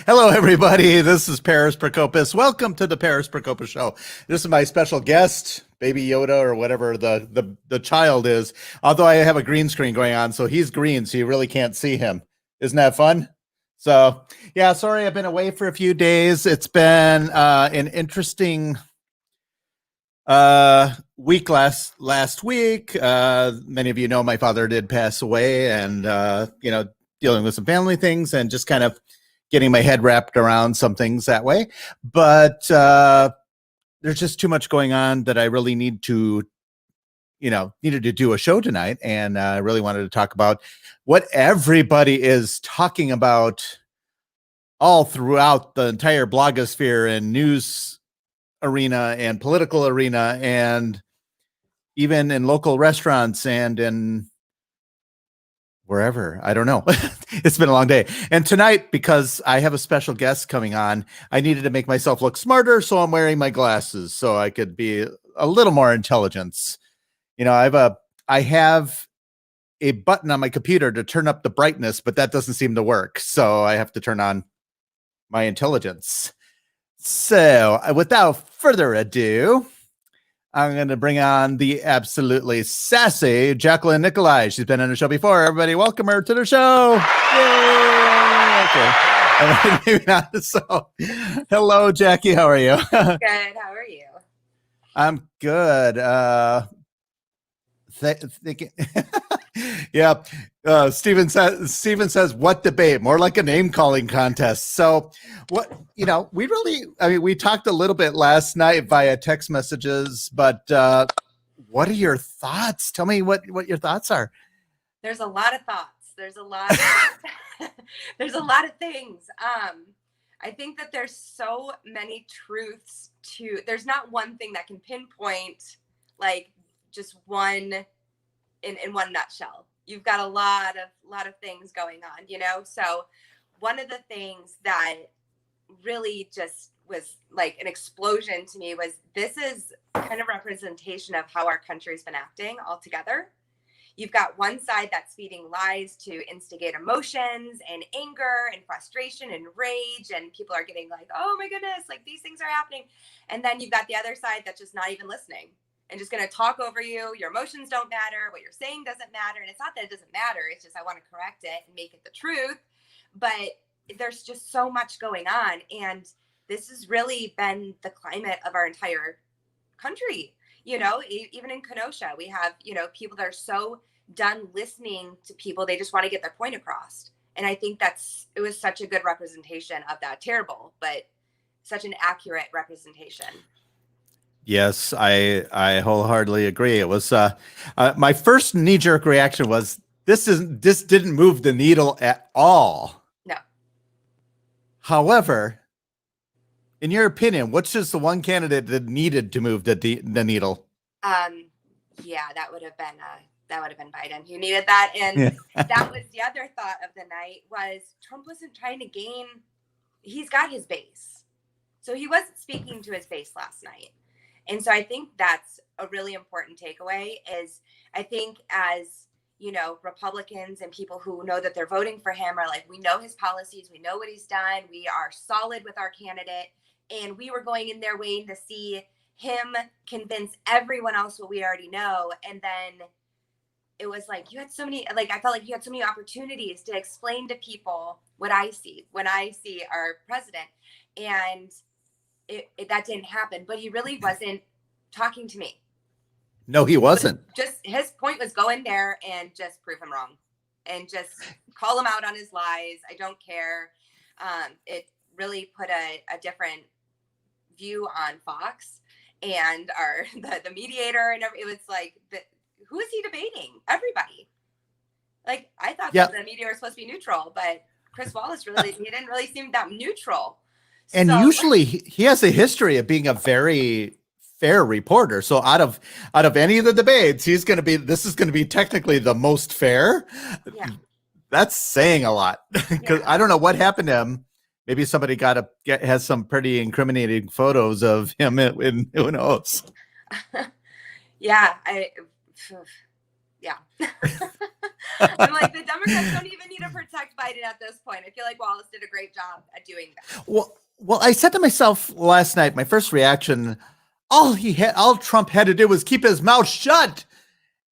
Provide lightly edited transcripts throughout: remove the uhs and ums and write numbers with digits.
Hello, everybody. This is Paris Procopus. Welcome to the Paris Procopus Show. This is my special guest, Baby Yoda, or whatever the child is. Although I have a green screen going on, so he's green, so you really can't see him. Isn't that fun? So, yeah, sorry I've been away for a few days. It's been an interesting week last week. Many of you know my father did pass away, and dealing with some family things and just kind of getting my head wrapped around some things that way. But there's just too much going on that I really needed to do a show tonight. And I really wanted to talk about what everybody is talking about all throughout the entire blogosphere and news arena and political arena, and even in local restaurants and in wherever. I don't know. It's been a long day. And tonight, because I have a special guest coming on, I needed to make myself look smarter, so I'm wearing my glasses so I could be a little more intelligence. I have a button on my computer to turn up the brightness, but that doesn't seem to work. So I have to turn on my intelligence. So without further ado, I'm going to bring on the absolutely sassy Jacqueline Nicolai. She's been on the show before. Everybody welcome her to the show. Yay! Okay. And maybe not. So, hello, Jackie. How are you? Good. How are you? I'm good. Yeah. Steven says, what debate? More like a name calling contest. So we talked a little bit last night via text messages, but what are your thoughts? Tell me what your thoughts are. There's a lot of thoughts. There's a lot there's a lot of things. I think that there's so many truths there's not one thing that can pinpoint, like just one in one nutshell. You've got a lot of things going on, So one of the things that really just was like an explosion to me was this is kind of representation of how our country's been acting altogether. You've got one side that's feeding lies to instigate emotions and anger and frustration and rage, and people are getting like, oh my goodness, like these things are happening. And then you've got the other side that's just not even listening and just going to talk over you. Your emotions don't matter. What you're saying doesn't matter. And it's not that it doesn't matter. It's just I want to correct it and make it the truth. But there's just so much going on. And this has really been the climate of our entire country. Even in Kenosha, we have, people that are so done listening to people. They just want to get their point across. And I think it was such a good representation of that. Terrible, but such an accurate representation. Yes, I wholeheartedly agree. It was my first knee-jerk reaction was this didn't move the needle at all. No. However, in your opinion, what's just the one candidate that needed to move the needle? Yeah, that would have been Biden who needed that, and that was the other thought of the night was Trump wasn't trying to gain. He's got his base, so he wasn't speaking to his base last night. And so I think that's a really important takeaway is I think as, Republicans and people who know that they're voting for him are like, we know his policies, we know what he's done. We are solid with our candidate. And we were going in there waiting to see him convince everyone else what we already know. And then it was like, I felt like you had so many opportunities to explain to people what I see when I see our president. And that didn't happen, but he really wasn't talking to me. No, he wasn't. Just his point was go in there and just prove him wrong and just call him out on his lies. I don't care. It really put a different view on Fox and the mediator and it was like, who is he debating? Everybody. Like I thought that the mediator was supposed to be neutral, but Chris Wallace he didn't really seem that neutral. And usually he has a history of being a very fair reporter. So out of any of the debates, this is going to be technically the most fair. Yeah. That's saying a lot because I don't know what happened to him. Maybe somebody has some pretty incriminating photos of him. Who knows? Yeah. Yeah. I'm like, the Democrats don't even need to protect Biden at this point. I feel like Wallace did a great job at doing that. Well, I said to myself last night, my first reaction, all Trump had to do was keep his mouth shut,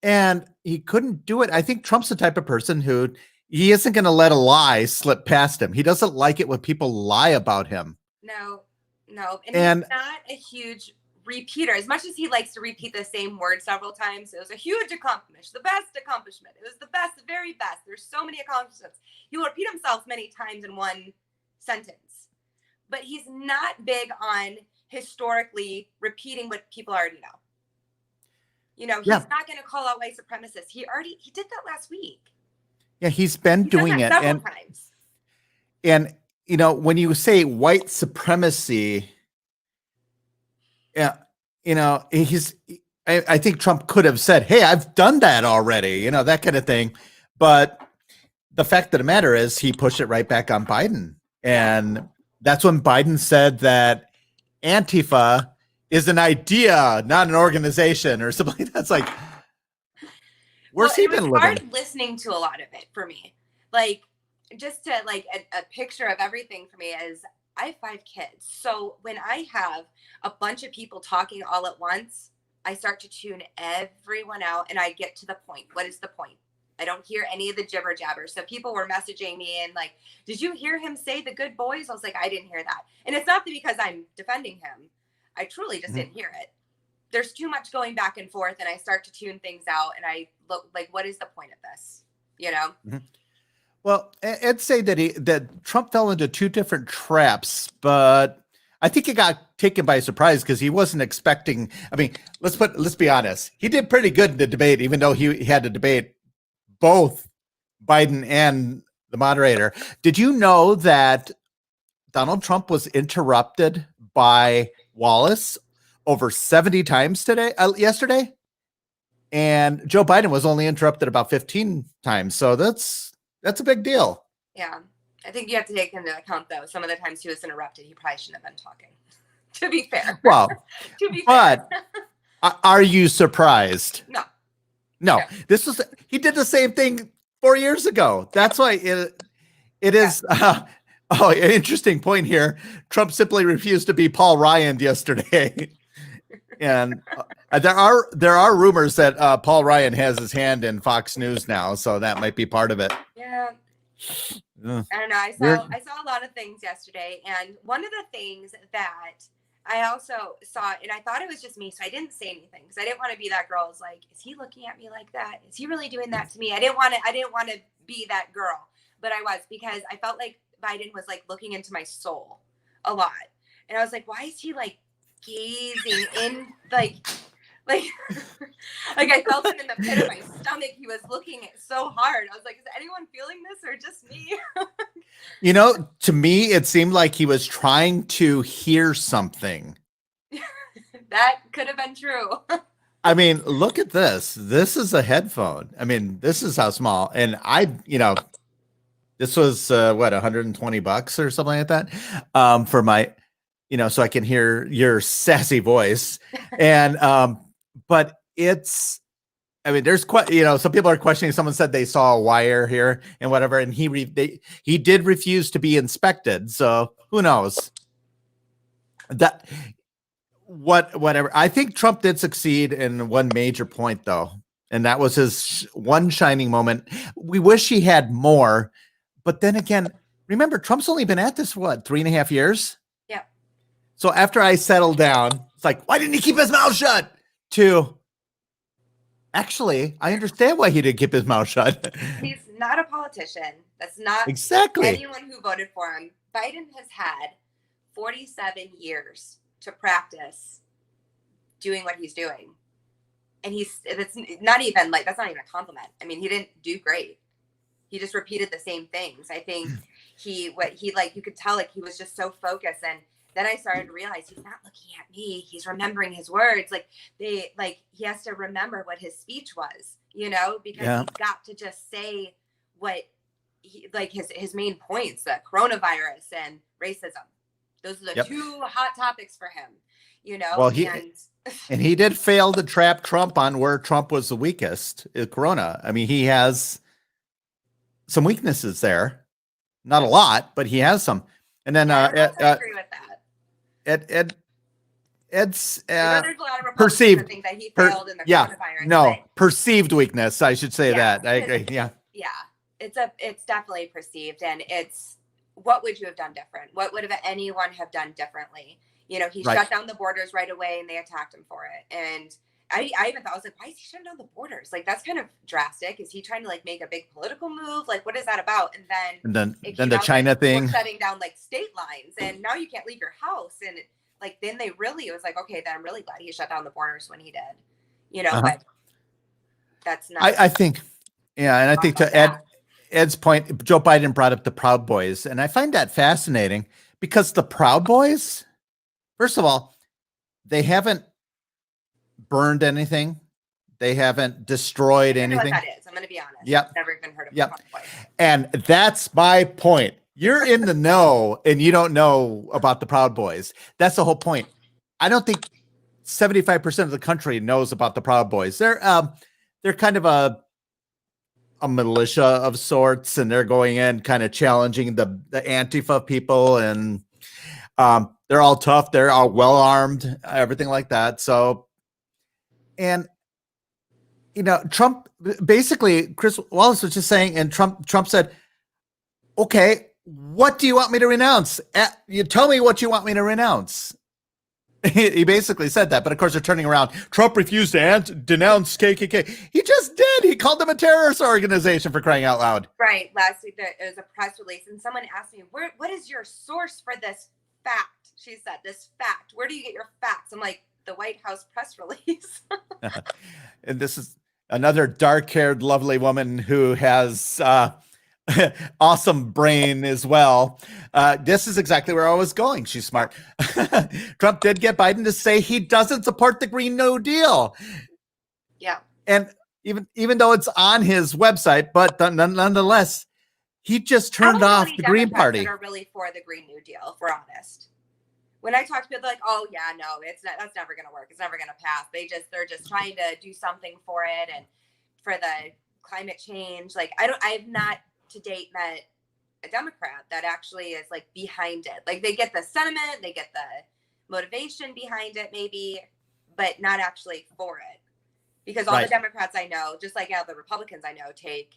and he couldn't do it. I think Trump's the type of person who he isn't going to let a lie slip past him. He doesn't like it when people lie about him. No. And And he's not a huge repeater. As much as he likes to repeat the same word several times, it was a huge accomplishment, the best accomplishment. It was the best, the very best. There's so many accomplishments. He will repeat himself many times in one sentence, but he's not big on historically repeating what people already know. You know, he's not going to call out white supremacists. He did that last week. Yeah, he's been doing it several times. And you know, when you say white supremacy, yeah, you know, I think Trump could have said, "Hey, I've done that already," you know, that kind of thing. But the fact of the matter is, he pushed it right back on Biden, and that's when Biden said that Antifa is an idea, not an organization, or something. That's like, where's he been living? Hard listening to a lot of it for me, like. Just to like a picture of everything for me is I have 5 kids. So when I have a bunch of people talking all at once, I start to tune everyone out and I get to the point. What is the point? I don't hear any of the jibber jabber. So people were messaging me and like, did you hear him say the good boys? I was like, I didn't hear that. And it's not because I'm defending him. I truly just didn't hear it. There's too much going back and forth and I start to tune things out and I look like, what is the point of this? You know? Mm-hmm. Well, I'd say that Trump fell into 2 different traps, but I think he got taken by surprise because he wasn't expecting. I mean, let's be honest. He did pretty good in the debate, even though he had to debate both Biden and the moderator. Did you know that Donald Trump was interrupted by Wallace over 70 times yesterday? And Joe Biden was only interrupted about 15 times. So that's a big deal. Yeah. I think you have to take into account, though, some of the times he was interrupted, he probably shouldn't have been talking, to be fair. Well, fair. Are you surprised? No. He did the same thing 4 years ago. That's why it is. An interesting point here. Trump simply refused to be Paul Ryan yesterday. And there are rumors that Paul Ryan has his hand in Fox News now, so that might be part of it. Yeah. I don't know. I saw a lot of things yesterday, and one of the things that I also saw, and I thought it was just me, so I didn't say anything because I didn't want to be that girl. I was like, is he looking at me like that? Is he really doing that to me? I didn't want to be that girl, but I was, because I felt like Biden was like looking into my soul a lot, and I was like, why is he like gazing in like I felt him in the pit of my stomach. He was looking so hard. I was like, is anyone feeling this or just me? You know, to me, it seemed like he was trying to hear something. That could have been true. I mean, look at this. This is a headphone. I mean, this is how small. And this was what, $120 or something like that, for my, so I can hear your sassy voice. And but there's quite, some people are questioning. Someone said they saw a wire here and whatever, and he did refuse to be inspected. So who knows? Whatever. I think Trump did succeed in one major point, though, and that was his one shining moment. We wish he had more, but then again, remember, Trump's only been at this, 3.5 years? Yeah. So after I settled down, it's like, why didn't he keep his mouth shut? Actually, I understand why he didn't keep his mouth shut. He's not a politician. That's not exactly anyone who voted for him. Biden has had 47 years to practice doing what he's doing. And that's not even a compliment. I mean, he didn't do great. He just repeated the same things. I think you could tell, like, he was just so focused. And then I started to realize he's not looking at me. He's remembering his words. He has to remember what his speech was, because he's got to just say what his main points, the coronavirus and racism. Those are the two hot topics for him, Well, And he did fail to trap Trump on where Trump was the weakest, Corona. I mean, he has some weaknesses there. Not a lot, but he has some. And then I agree with that. Ed's There's a lot of Republicans perceived that think that he failed in the coronavirus. No, perceived weakness. I should say that. I agree. Yeah. It's definitely perceived, and it's what would you have done different? What would have anyone have done differently? You know, he shut down the borders right away, and they attacked him for it. And I even thought, I was like, why is he shutting down the borders? Like, that's kind of drastic. Is he trying to like make a big political move? Like, what is that about? And then the China thing, shutting down like state lines, and now you can't leave your house. And like, then it was like, okay, then I'm really glad he shut down the borders when he did. You know, but that's not. I think, and I think to Ed's point, Joe Biden brought up the Proud Boys, and I find that fascinating because the Proud Boys, first of all, they haven't burned anything. They haven't destroyed anything. What that is. I'm going to be honest. Yep. I've never even heard of the Proud Boys. And that's my point. You're in the know and you don't know about the Proud Boys. That's the whole point. I don't think 75% of the country knows about the Proud Boys. They're kind of a militia of sorts, and they're going in kind of challenging the Antifa people, and they're all tough. They're all well armed, everything like that. So, and you know, Trump basically, Chris Wallace was just saying, and Trump said, "Okay, what do you want me to renounce? You tell me what you want me to renounce." He basically said that, but of course they're turning around. Trump refused to denounce KKK. He just did. He called them a terrorist organization, for crying out loud. Right. Last week it was a press release, and someone asked me, what is your source for this fact? She said, this fact. Where do you get your facts? I'm like, the White House press release. And this is another dark-haired, lovely woman who has awesome brain as well. This is exactly where I was going. She's smart. Trump did get Biden to say he doesn't support the Green New Deal. Yeah. And even though it's on his website, but nonetheless, he just turned off the Green Party. That are really for the Green New Deal, if we're honest. When I talk to people, they're like, "Oh yeah, no, that's never going to work. It's never going to pass." They're just trying to do something for it and for the climate change. Like I've not to date met a Democrat that actually is like behind it. Like they get the sentiment, they get the motivation behind it maybe, but not actually for it. Because all the Democrats I know, just like all the Republicans I know, take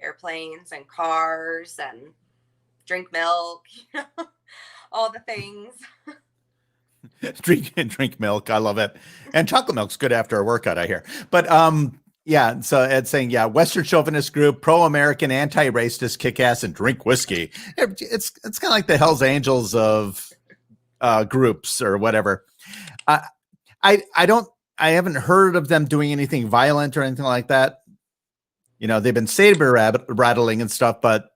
airplanes and cars and drink milk, you know, all the things. drink milk. I love it. And chocolate milk's good after a workout, I hear. But yeah, so Ed's saying, Western chauvinist group, pro-American, anti-racist, kick-ass, and drink whiskey. It's kind of like the Hells Angels of groups or whatever. I haven't heard of them doing anything violent or anything like that. You know, they've been saber rattling and stuff, but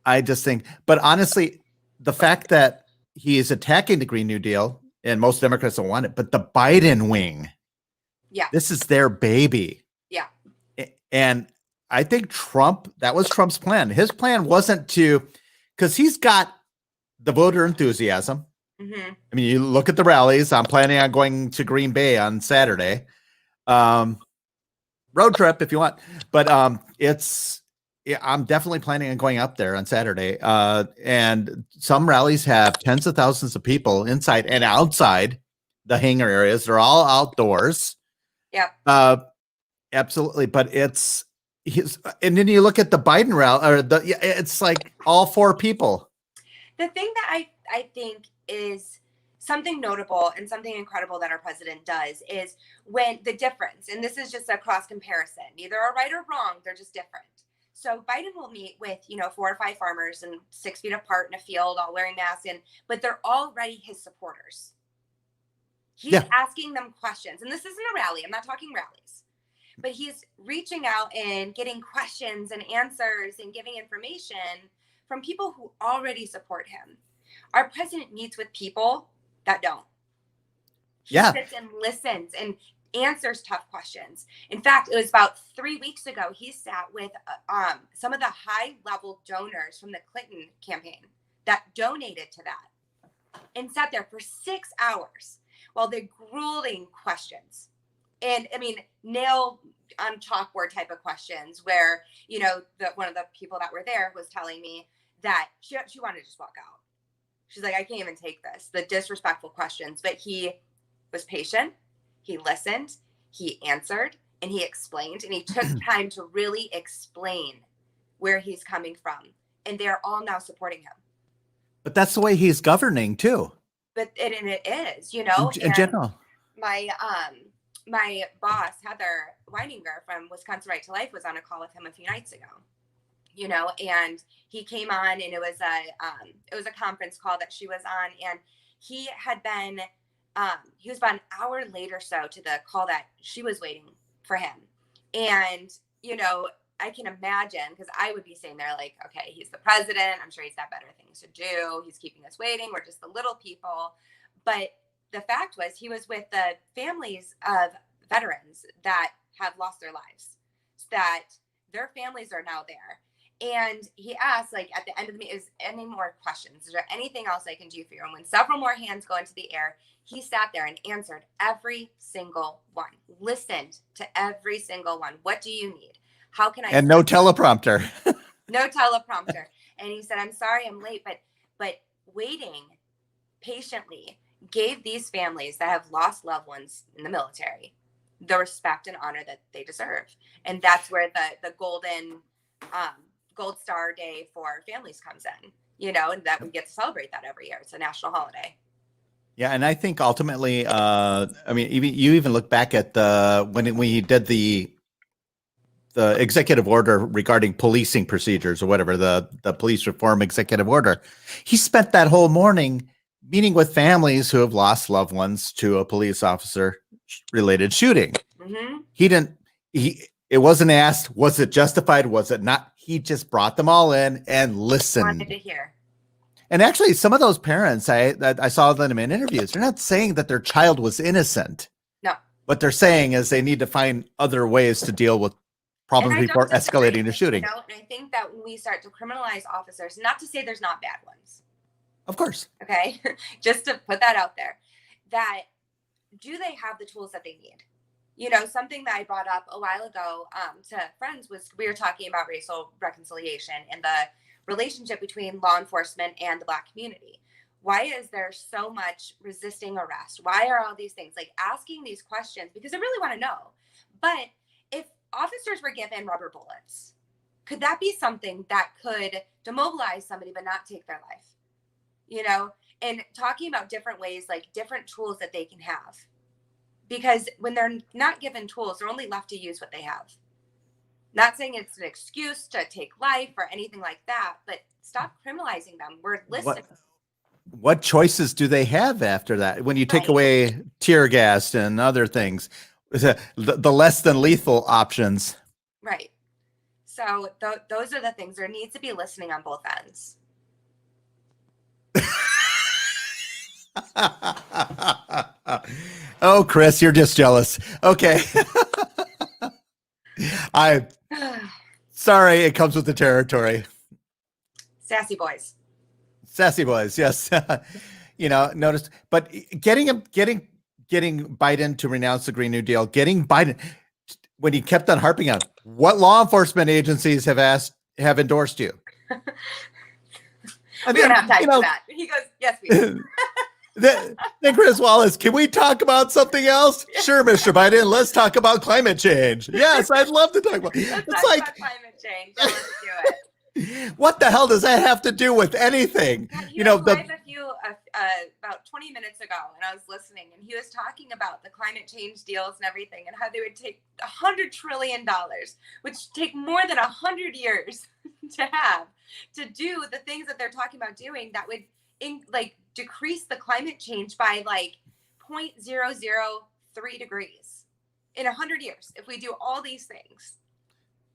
I just think, but honestly, the fact that he is attacking the Green New Deal, and most Democrats don't want it, but the Biden wing, this is their baby. Yeah. And I think that was Trump's plan. His plan wasn't because he's got the voter enthusiasm. Mm-hmm. I mean, you look at the rallies. I'm planning on going to Green Bay on Saturday. Road trip if you want. But I'm definitely planning on going up there on Saturday. And some rallies have tens of thousands of people inside and outside the hangar areas. They're all outdoors. Yeah. Absolutely. But and then you look at the Biden rally, it's like all four people. The thing that I think is something notable and something incredible that our president does is when the difference, and this is just a cross comparison, neither are right or wrong, they're just different. So Biden will meet with, 4 or 5 farmers and 6 feet apart in a field, all wearing masks, but they're already his supporters. He's asking them questions. And this isn't a rally. I'm not talking rallies. But he's reaching out and getting questions and answers and giving information from people who already support him. Our president meets with people that don't. He sits and listens and answers tough questions. In fact, it was about 3 weeks ago, he sat with some of the high-level donors from the Clinton campaign that donated to that and sat there for 6 hours Well, they're grueling questions. And I mean, nail on chalkboard type of questions where, you know, one of the people that were there was telling me that she wanted to just walk out. She's like, I can't even take this, the disrespectful questions. But he was patient. He listened, he answered, and he explained, and he took time to really explain where he's coming from. And they're all now supporting him. But that's the way he's governing too. But it is, you know, in general. My boss, Heather Weininger from Wisconsin Right to Life, was on a call with him a few nights ago, you know, and he came on, and it was a conference call that she was on, and he had been, he was about an hour late or so to the call that she was waiting for him. And, you know, I can imagine, because I would be sitting there like, okay, he's the president. I'm sure he's got better things to do. He's keeping us waiting. We're just the little people. But the fact was, he was with the families of veterans that have lost their lives, that their families are now there. And he asked, like, at the end of the meeting, is any more questions? Is there anything else I can do for you? And when several more hands go into the air, he sat there and answered every single one, listened to every single one. What do you need? How can I? And no teleprompter. No teleprompter. And he said, I'm sorry I'm late, but waiting patiently gave these families that have lost loved ones in the military the respect and honor that they deserve. And that's where the Gold Star Day for families comes in, you know, and that we get to celebrate that every year. It's a national holiday. Yeah, and I think ultimately, I mean, you even look back at when he did the executive order regarding policing procedures or whatever, the police reform executive order. He spent that whole morning meeting with families who have lost loved ones to a police officer related shooting. Mm-hmm. It wasn't asked, was it justified? Was it not? He just brought them all in and listened. Wanted to hear. And actually, some of those parents, I saw them in interviews, they're not saying that their child was innocent. No. What they're saying is they need to find other ways to deal with problems before escalating to shooting. You know, and I think that when we start to criminalize officers, not to say there's not bad ones. Of course. Okay. Just to put that out there, that do they have the tools that they need? You know, something that I brought up a while ago to friends was, we were talking about racial reconciliation and the relationship between law enforcement and the Black community. Why is there so much resisting arrest? Why are all these things? Like, asking these questions because I really want to know. But if officers were given rubber bullets, could that be something that could demobilize somebody but not take their life? You know, and talking about different ways, like different tools that they can have. Because when they're not given tools, they're only left to use what they have. Not saying it's an excuse to take life or anything like that, but stop criminalizing them. We're listening. What choices do they have after that? When you take away tear gas and other things, the less than lethal options. Right. So those are the things. There needs to be listening on both ends. Oh, Chris, you're just jealous. Okay. Sorry, it comes with the territory. Sassy boys. Sassy boys, yes. You know, notice, but getting Biden to renounce the Green New Deal, getting Biden, when he kept on harping on what law enforcement agencies have endorsed you. We don't have time for that. He goes, yes, we do. Then Chris Wallace, can we talk about something else? Sure, Mr. Biden, let's talk about climate change. Yes, I'd love to talk about let's talk about climate change. Let's do it. What the hell does that have to do with anything? You know, about 20 minutes ago, and I was listening, and he was talking about the climate change deals and everything, and how they would take $100 trillion, which take more than 100 years to do the things that they're talking about doing that would decrease the climate change by 0.003 degrees in 100 years if we do all these things.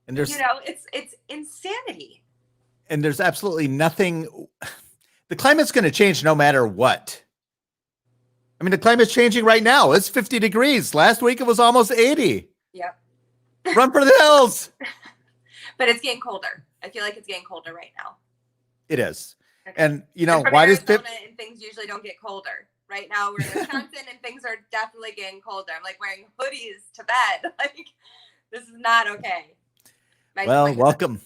And there's, you know, it's insanity. And there's absolutely nothing. The climate's going to change no matter what. I mean, the climate's changing right now. It's 50 degrees. Last week it was almost 80. Yep. Run for the hills. But it's getting colder. I feel like it's getting colder right now. It is. Okay. And you know, why does and things usually don't get colder? Right now we're in Wisconsin and things are definitely getting colder. I'm like wearing hoodies to bed. Like this is not okay. Welcome.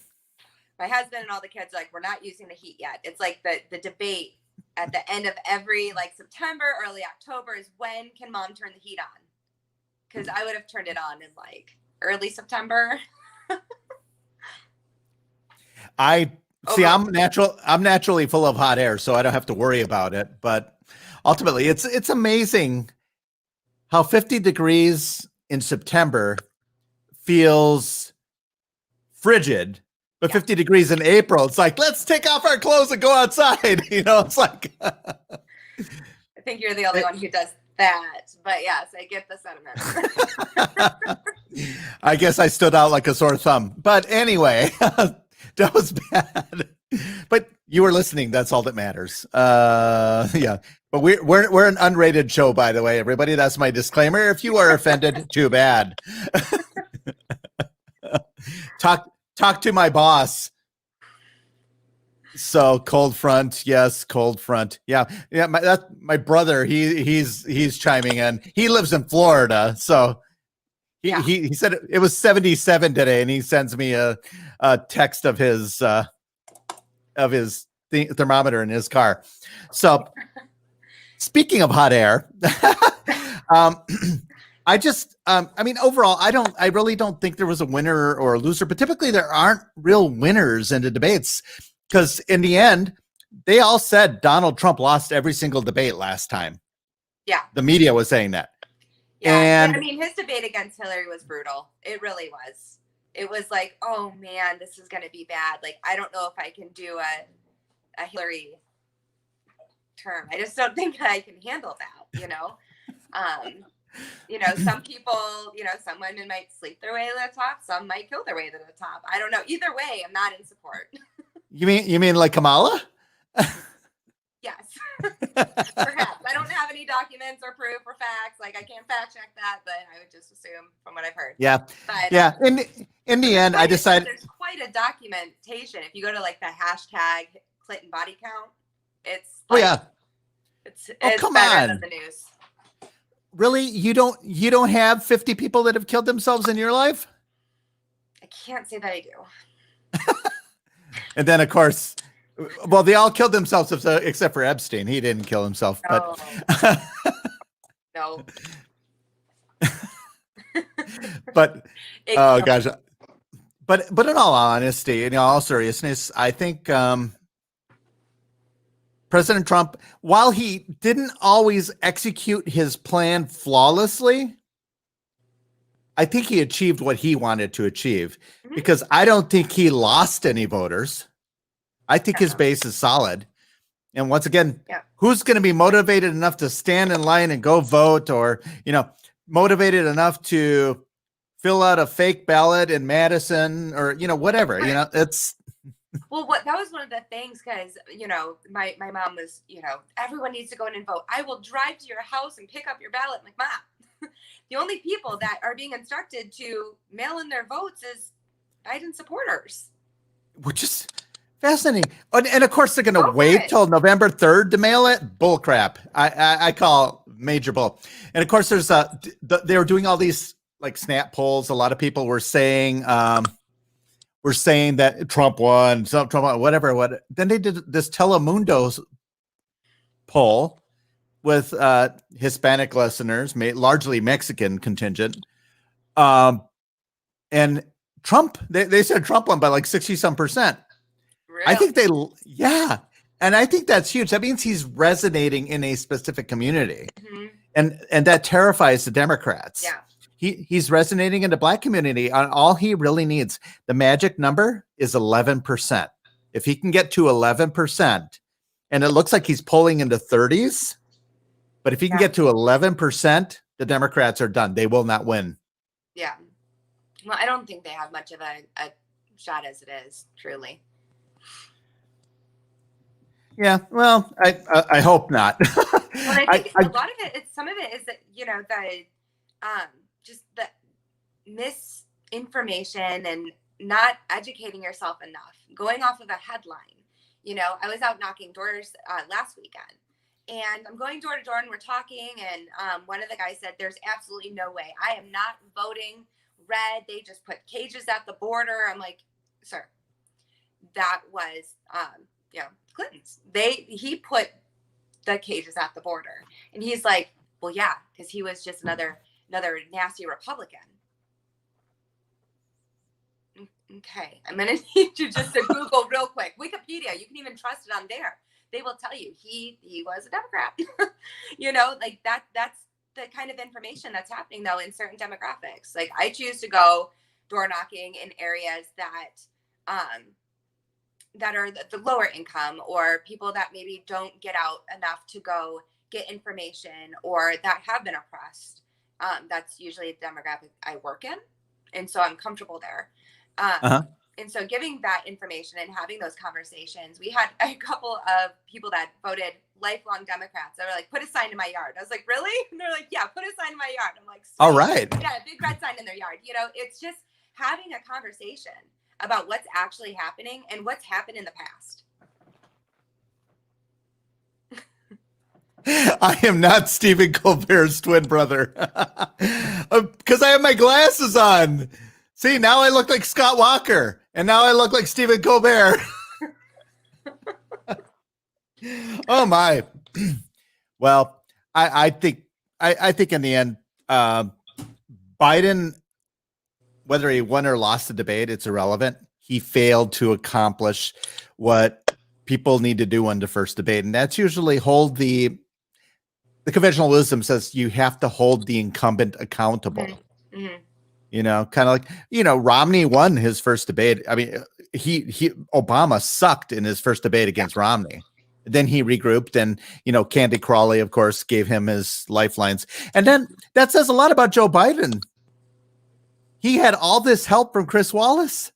My husband and all the kids are like, we're not using the heat yet. It's like the debate at the end of every like September, early October is when can mom turn the heat on? Because I would have turned it on in like early September. I'm naturally full of hot air, so I don't have to worry about it. But ultimately, it's amazing how 50 degrees in September feels frigid, but 50 degrees in April, it's like, let's take off our clothes and go outside. It's like. I think you're the only one who does that. But yes, I get the sentiment. I guess I stood out like a sore thumb. But anyway, that was bad. But you were listening. That's all that matters. Yeah. But we're an unrated show, by the way, everybody. That's my disclaimer. If you are offended, too bad. Talk to my boss. So cold front, yes, cold front, yeah. My brother. He's chiming in. He lives in Florida, so he said it was 77 today, and he sends me a text of his thermometer in his car. So speaking of hot air, overall, I really don't think there was a winner or a loser, but typically there aren't real winners in the debates because in the end, they all said Donald Trump lost every single debate last time. Yeah. The media was saying that. Yeah. And his debate against Hillary was brutal. It really was. It was like, oh man, this is going to be bad. Like, I don't know if I can do a Hillary term. I just don't think I can handle that, some people, some women might sleep their way to the top. Some might kill their way to the top. I don't know. Either way, I'm not in support. You mean like Kamala? Yes. Perhaps. I don't have any documents or proof or facts. Like I can't fact check that, but I would just assume from what I've heard. Yeah. But, yeah. In the end, I decided there's quite a documentation. If you go to like the hashtag Clinton body count, it's it's come better on. than the news. Really? You don't have 50 people that have killed themselves in your life? I can't say that I do. And then, of course, well, they all killed themselves except for Epstein. He didn't kill himself. No. But No. But oh gosh. But in all honesty, in all seriousness, I think President Trump, while he didn't always execute his plan flawlessly, I think he achieved what he wanted to achieve because I don't think he lost any voters. I think his base is solid. And once again, who's going to be motivated enough to stand in line and go vote or, motivated enough to fill out a fake ballot in Madison or, whatever, it's. Well, that was one of the things because, my mom was, everyone needs to go in and vote. I will drive to your house and pick up your ballot. I'm like, Mom. The only people that are being instructed to mail in their votes is Biden supporters. Which is fascinating. And of course, they're going to wait till November 3rd to mail it. Bull crap. I call major bull. And of course, there's they were doing all these like snap polls. A lot of people were saying that Trump won, whatever. Then they did this Telemundo poll with Hispanic listeners, largely Mexican contingent. And Trump, they said Trump won by like 60-some%. Really? I think and I think that's huge. That means he's resonating in a specific community. Mm-hmm. And that terrifies the Democrats. Yeah. He's resonating in the Black community. All he really needs, the magic number is 11%. If he can get to 11%, and it looks like he's polling into 30s, but if he can get to 11%, the Democrats are done. They will not win. Yeah. Well, I don't think they have much of a shot as it is, truly. Yeah, well, I hope not. Well, I think a lot of some of it is that, just the misinformation and not educating yourself enough, going off of a headline. I was out knocking doors last weekend, And I'm going door to door and we're talking. And one of the guys said, there's absolutely no way. I am not voting red. They just put cages at the border. I'm like, sir, that was, Clinton's. He put the cages at the border. And he's like, well, yeah, because he was just another nasty Republican. Okay, I'm gonna need you just to Google real quick. Wikipedia, you can even trust it on there. They will tell you he was a Democrat. Like that's the kind of information that's happening though in certain demographics. Like I choose to go door knocking in areas that are the lower income, or people that maybe don't get out enough to go get information, or that have been oppressed. That's usually a demographic I work in, and so I'm comfortable there. And so giving that information and having those conversations, we had a couple of people that voted lifelong Democrats that were like, put a sign in my yard. I was like, really? And they're like, yeah, put a sign in my yard. I'm like, sweet. All right. Yeah, a big red sign in their yard. It's just having a conversation about what's actually happening and what's happened in the past. I am not Stephen Colbert's twin brother because I have my glasses on. See, now I look like Scott Walker, and now I look like Stephen Colbert. Oh my! Well, I think in the end, Biden, whether he won or lost the debate, it's irrelevant. He failed to accomplish what people need to do on the first debate, and that's usually hold the conventional wisdom says you have to hold the incumbent accountable. Mm-hmm. Kind of like, Romney won his first debate. I mean, Obama sucked in his first debate against Romney. Then he regrouped and, Candy Crawley, of course, gave him his lifelines. And then that says a lot about Joe Biden. He had all this help from Chris Wallace.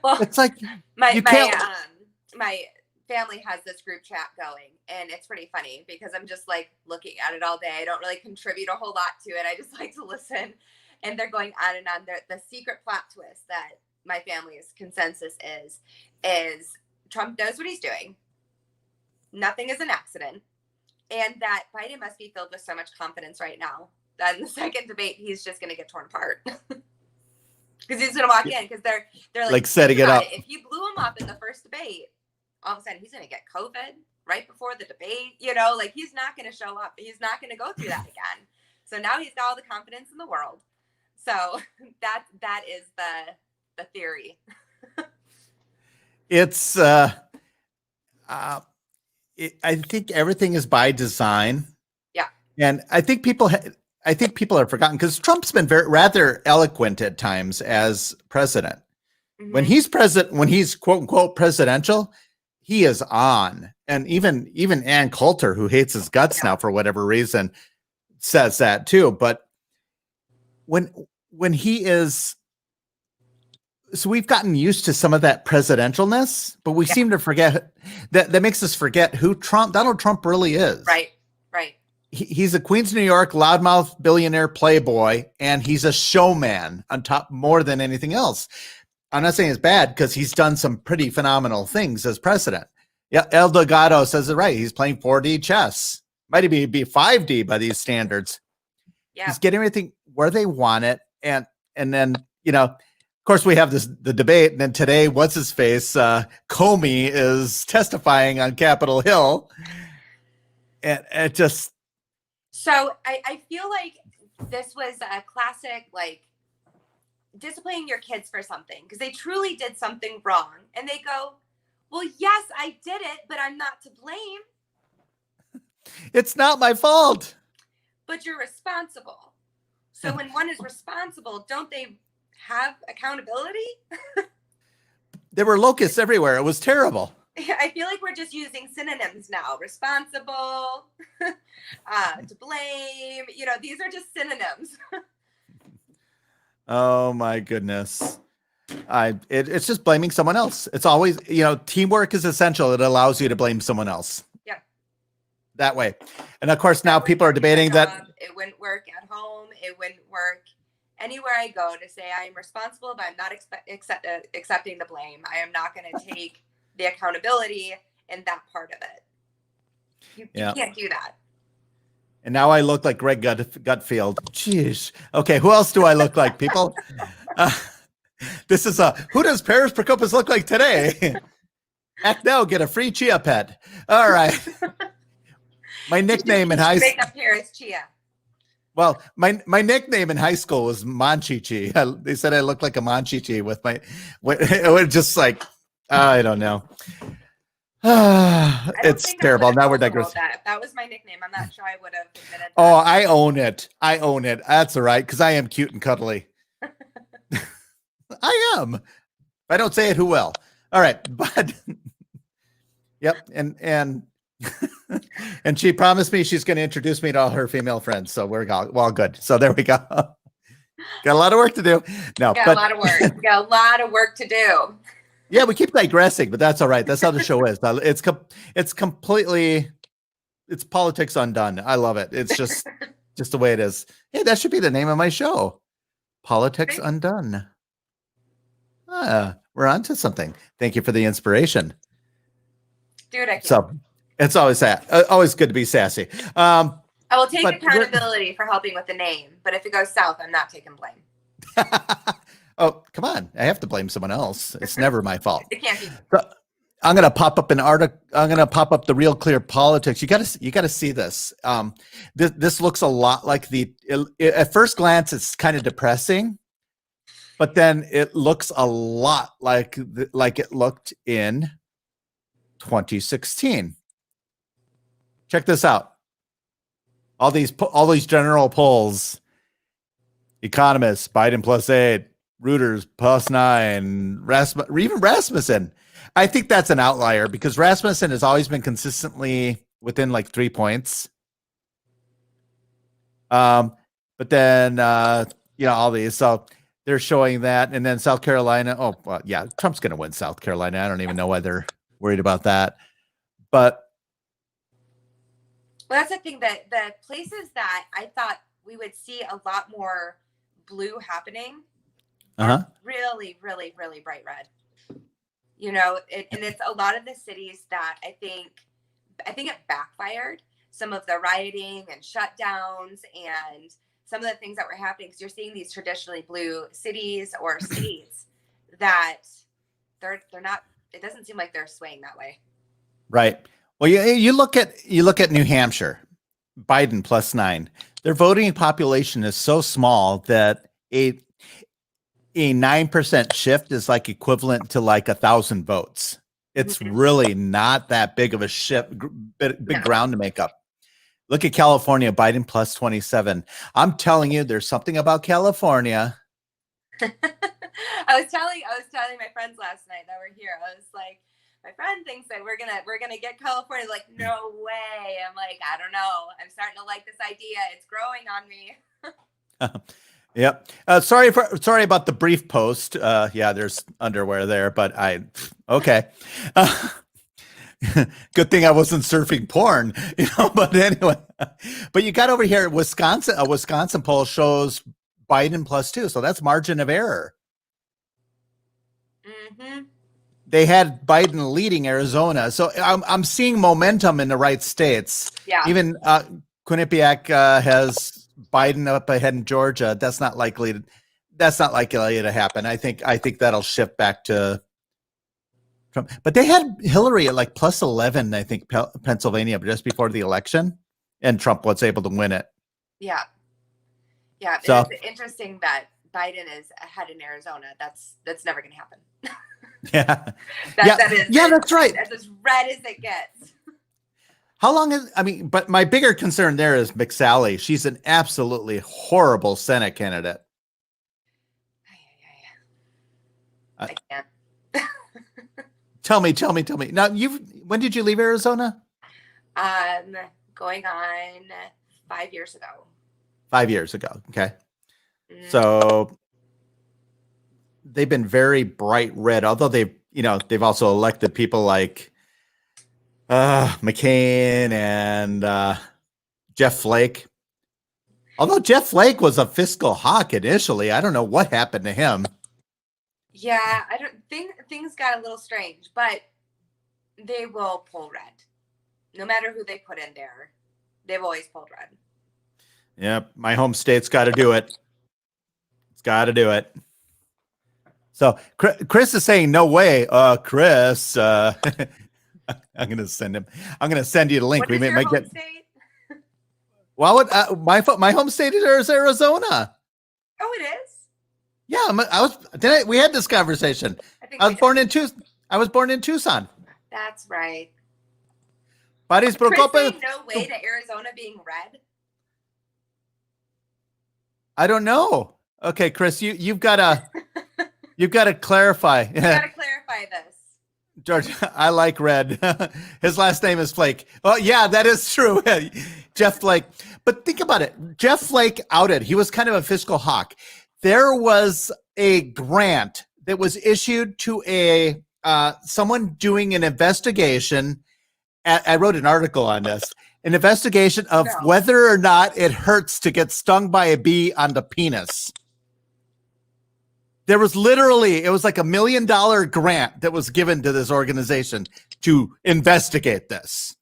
Well, it's like my family has this group chat going, and it's pretty funny because I'm just like looking at it all day. I don't really contribute a whole lot to it. I just like to listen, and they're going on and on. The secret plot twist that my family's consensus is Trump knows what he's doing. Nothing is an accident, and that Biden must be filled with so much confidence right now that in the second debate he's just going to get torn apart. Because he's going to walk in because they're like setting it up. If you blew him up in the first debate, all of a sudden he's going to get COVID right before the debate, like he's not going to show up. He's not going to go through that again. So now he's got all the confidence in the world. So that is the theory. It's, I think everything is by design. Yeah. And I think people have forgotten because Trump's been rather eloquent at times as president. Mm-hmm. When he's quote unquote presidential, he is on. And even Ann Coulter, who hates his guts now for whatever reason, says that too. But when he is, so we've gotten used to some of that presidentialness, but we seem to forget that makes us forget who Donald Trump really is. Right. He's a Queens, New York, loudmouth billionaire playboy, and he's a showman on top more than anything else. I'm not saying it's bad because he's done some pretty phenomenal things as president. Yeah, El Delgado says it right. He's playing 4D chess. Might be 5D by these standards. Yeah. He's getting everything where they want it. And then, of course, we have the debate. And then today, what's his face? Comey is testifying on Capitol Hill. And it just. So I feel like this was a classic, like, disciplining your kids for something because they truly did something wrong. And they go, well, yes, I did it, but I'm not to blame. It's not my fault. But you're responsible. So when one is responsible, don't they have accountability? There were locusts everywhere. It was terrible. I feel like we're just using synonyms now. Responsible, to blame. These are just synonyms. Oh my goodness. It's just blaming someone else. It's always, teamwork is essential. It allows you to blame someone else. Yeah. That way. And of course, now people are debating that it wouldn't work at home. It wouldn't work anywhere I go to say I'm responsible, but I'm not accepting the blame. I am not going to take the accountability in that part of it. You Yeah. can't do that. And now I look like Greg Gutfield. Jeez. Okay, who else do I look like, people? This is who does Paris Procopis look like today? Act now, get a free chia pet. All right. My nickname in high school. Make up Paris Chia. Well, my nickname in high school was Monchichi. They said I looked like a Monchichi with my. It was just like, I don't know. It's terrible. Now we're digressing. If that was my nickname, I'm not sure I would have admitted that. Oh, I own it. I own it. That's all right, because I am cute and cuddly. I am. If I don't say it, who will? All right, but yep, and and she promised me she's going to introduce me to all her female friends. So we're all good. So there we go. Got a lot of work to do. No, a lot of work. Got a lot of work to do. Yeah, we keep digressing, but that's all right. That's how the show is. It's completely, it's politics undone. I love it. It's just the way it is. Hey, that should be the name of my show. Politics Undone. We're on to something. Thank you for the inspiration. Dude, so it's always always good to be sassy. I will take accountability for helping with the name, but if it goes south, I'm not taking blame. Oh, come on. I have to blame someone else. It's never my fault. It can't be. So, I'm going to pop up an article. I'm going to pop up the Real Clear Politics. You got to see this. This looks a lot like at first glance, it's kind of depressing, but then it looks a lot like it looked in 2016. Check this out. All these general polls. Economists, Biden +8. Reuters +9, even Rasmussen. I think that's an outlier because Rasmussen has always been consistently within like 3 points. But then all these, so they're showing that, and then South Carolina. Oh, well, yeah, Trump's going to win South Carolina. I don't even know why they're worried about that. But well, that's the thing, that the places that I thought we would see a lot more blue happening. Really, really, really bright red. And it's a lot of the cities that I think it backfired. Some of the rioting and shutdowns and some of the things that were happening, because you're seeing these traditionally blue cities or states that they're not. It doesn't seem like they're swaying that way. Right. Well, you look at New Hampshire, Biden +9. Their voting population is so small that a 9% shift is like equivalent to like 1,000 votes. It's really not that big of a shift, big ground to make up. Look at California, Biden +27. I'm telling you, there's something about California. I was telling my friends last night that were here. I was like, my friend thinks that we're gonna get California. Like, no way. I'm like, I don't know. I'm starting to like this idea. It's growing on me. Yep. Sorry about the brief post. Yeah, there's underwear there, but okay. Good thing I wasn't surfing porn, but anyway. But you got over here, Wisconsin. A Wisconsin poll shows Biden +2, so that's margin of error. Mm-hmm. They had Biden leading Arizona, so I'm seeing momentum in the right states. Yeah. Even Quinnipiac has Biden up ahead in Georgia. That's not likely to happen. I think that'll shift back to Trump. But they had Hillary at like +11, I think, Pennsylvania, just before the election, and Trump was able to win it. Yeah. Yeah. So, it's interesting that Biden is ahead in Arizona. That's never going to happen. Yeah. That's right. That's as red as it gets. How long but my bigger concern there is McSally. She's an absolutely horrible Senate candidate. I can't. Tell me. Now, when did you leave Arizona? Going on 5 years ago. 5 years ago. Okay. Mm. So they've been very bright red, although they've also elected people like McCain and Jeff Flake. Although Jeff Flake was a fiscal hawk initially, I don't know what happened to him. Yeah, I don't think things got a little strange, but they will pull red. No matter who they put in there, they've always pulled red. Yep, my home state's got to do it. It's got to do it. So Chris is saying, no way. Chris, I'm going to send him. I'm going to send you the link. What is your home state? Well, my home state is Arizona. Oh, it is? Yeah, we had this conversation. I was born in Tucson. That's right. Bodies broke up. No way to Arizona being red. I don't know. Okay, Chris, you've got to clarify. You got to clarify this. George, I like red. His last name is Flake. Oh, yeah, that is true. Jeff Flake. But think about it. Jeff Flake outed. He was kind of a fiscal hawk. There was a grant that was issued to someone doing an investigation. I wrote an article on this. An investigation of whether or not it hurts to get stung by a bee on the penis. There was it was like $1 million grant that was given to this organization to investigate this.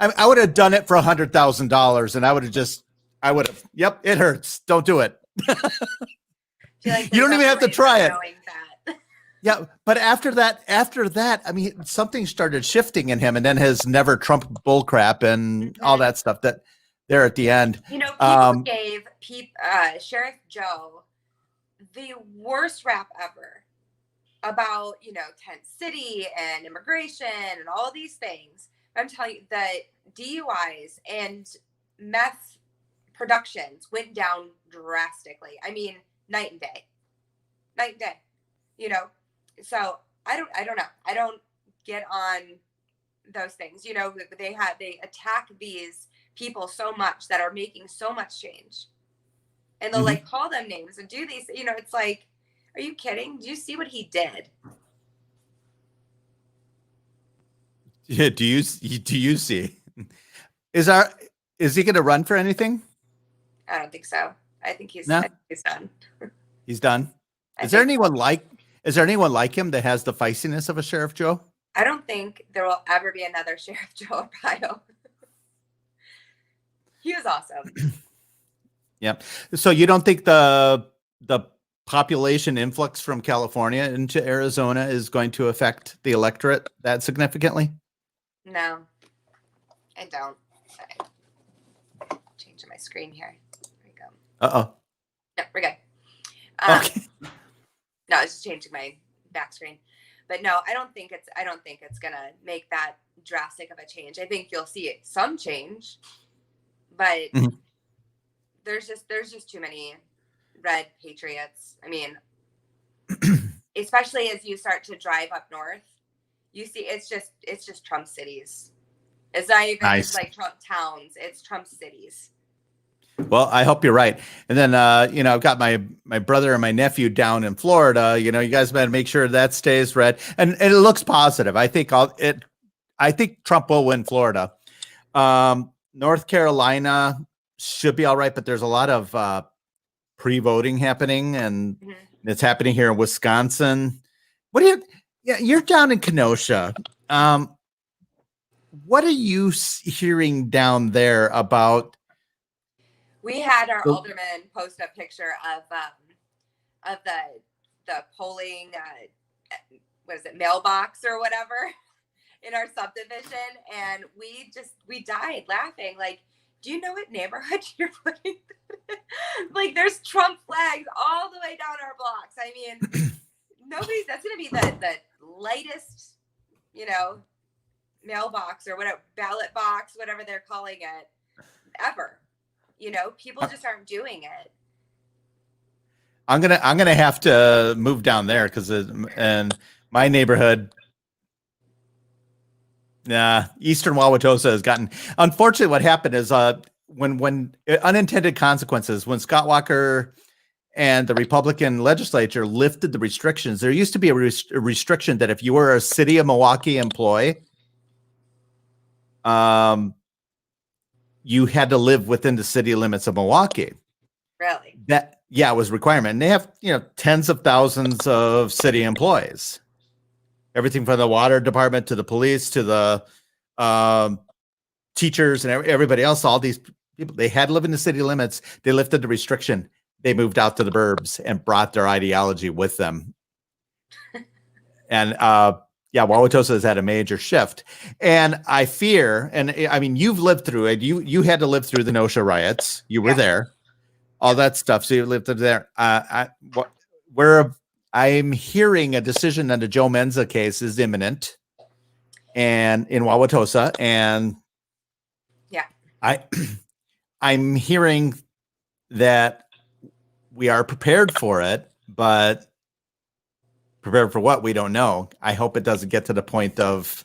I would have done it for $100,000 and I would have, yep, it hurts. Don't do it. You don't even have to try it. Yeah, but after that, I mean, something started shifting in him, and then his never Trump bullcrap and all that stuff that there at the end. People gave Sheriff Joe the worst rap ever about, tent city and immigration and all these things. I'm telling you that DUIs and meth productions went down drastically. I mean, night and day. So I don't know. I don't get on those things. They attack these people so much that are making so much change. And they'll call them names and do these, it's like, are you kidding? Do you see what he did? Yeah. Do you see? Is he going to run for anything? I don't think so. I think he's done. He's done. Is there anyone like him that has the feistiness of a Sheriff Joe? I don't think there will ever be another Sheriff Joe Ohio. He was awesome. Yeah. So you don't think the population influx from California into Arizona is going to affect the electorate that significantly? No, I don't. Sorry. Changing my screen here. There we go. Uh-oh. No, we're good. Okay. No, it's just changing my back screen. But no, I don't think it's gonna make that drastic of a change. I think you'll see some change, but there's just too many red patriots. I mean, especially as you start to drive up north, you see it's just Trump cities. It's not even just like Trump towns, it's Trump cities. Well, I hope you're right. And then, I've got my brother and my nephew down in Florida. You guys better make sure that stays red. And it looks positive. I think Trump will win Florida. North Carolina should be all right, but there's a lot of pre-voting happening, and it's happening here in Wisconsin. You're down in Kenosha. What are you hearing down there about? We had our alderman post a picture of the polling, mailbox or whatever in our subdivision, and we died laughing. Like, do you know what neighborhood you're putting? Like, there's Trump flags all the way down our blocks. I mean, that's going to be the lightest, mailbox or whatever, ballot box, whatever they're calling it, ever. People just aren't doing it. I'm gonna have to move down there and my neighborhood, Eastern Wauwatosa has gotten. Unfortunately, what happened is when unintended consequences, when Scott Walker and the Republican legislature lifted the restrictions, there used to be a restriction that if you were a city of Milwaukee employee, you had to live within the city limits of Milwaukee. Really? It was a requirement. And they have, tens of thousands of city employees. Everything from the water department to the police to the teachers and everybody else, all these people, they had to live in the city limits. They lifted the restriction. They moved out to the burbs and brought their ideology with them. And Wauwatosa has had a major shift. And I fear, and I mean, you've lived through it. You had to live through the Kenosha riots. You were there, all that stuff. So you lived through there. I'm hearing a decision on the Joe Menza case is imminent, and in Wauwatosa, and I'm hearing that we are prepared for it, but prepared for what, we don't know. I hope it doesn't get to the point of,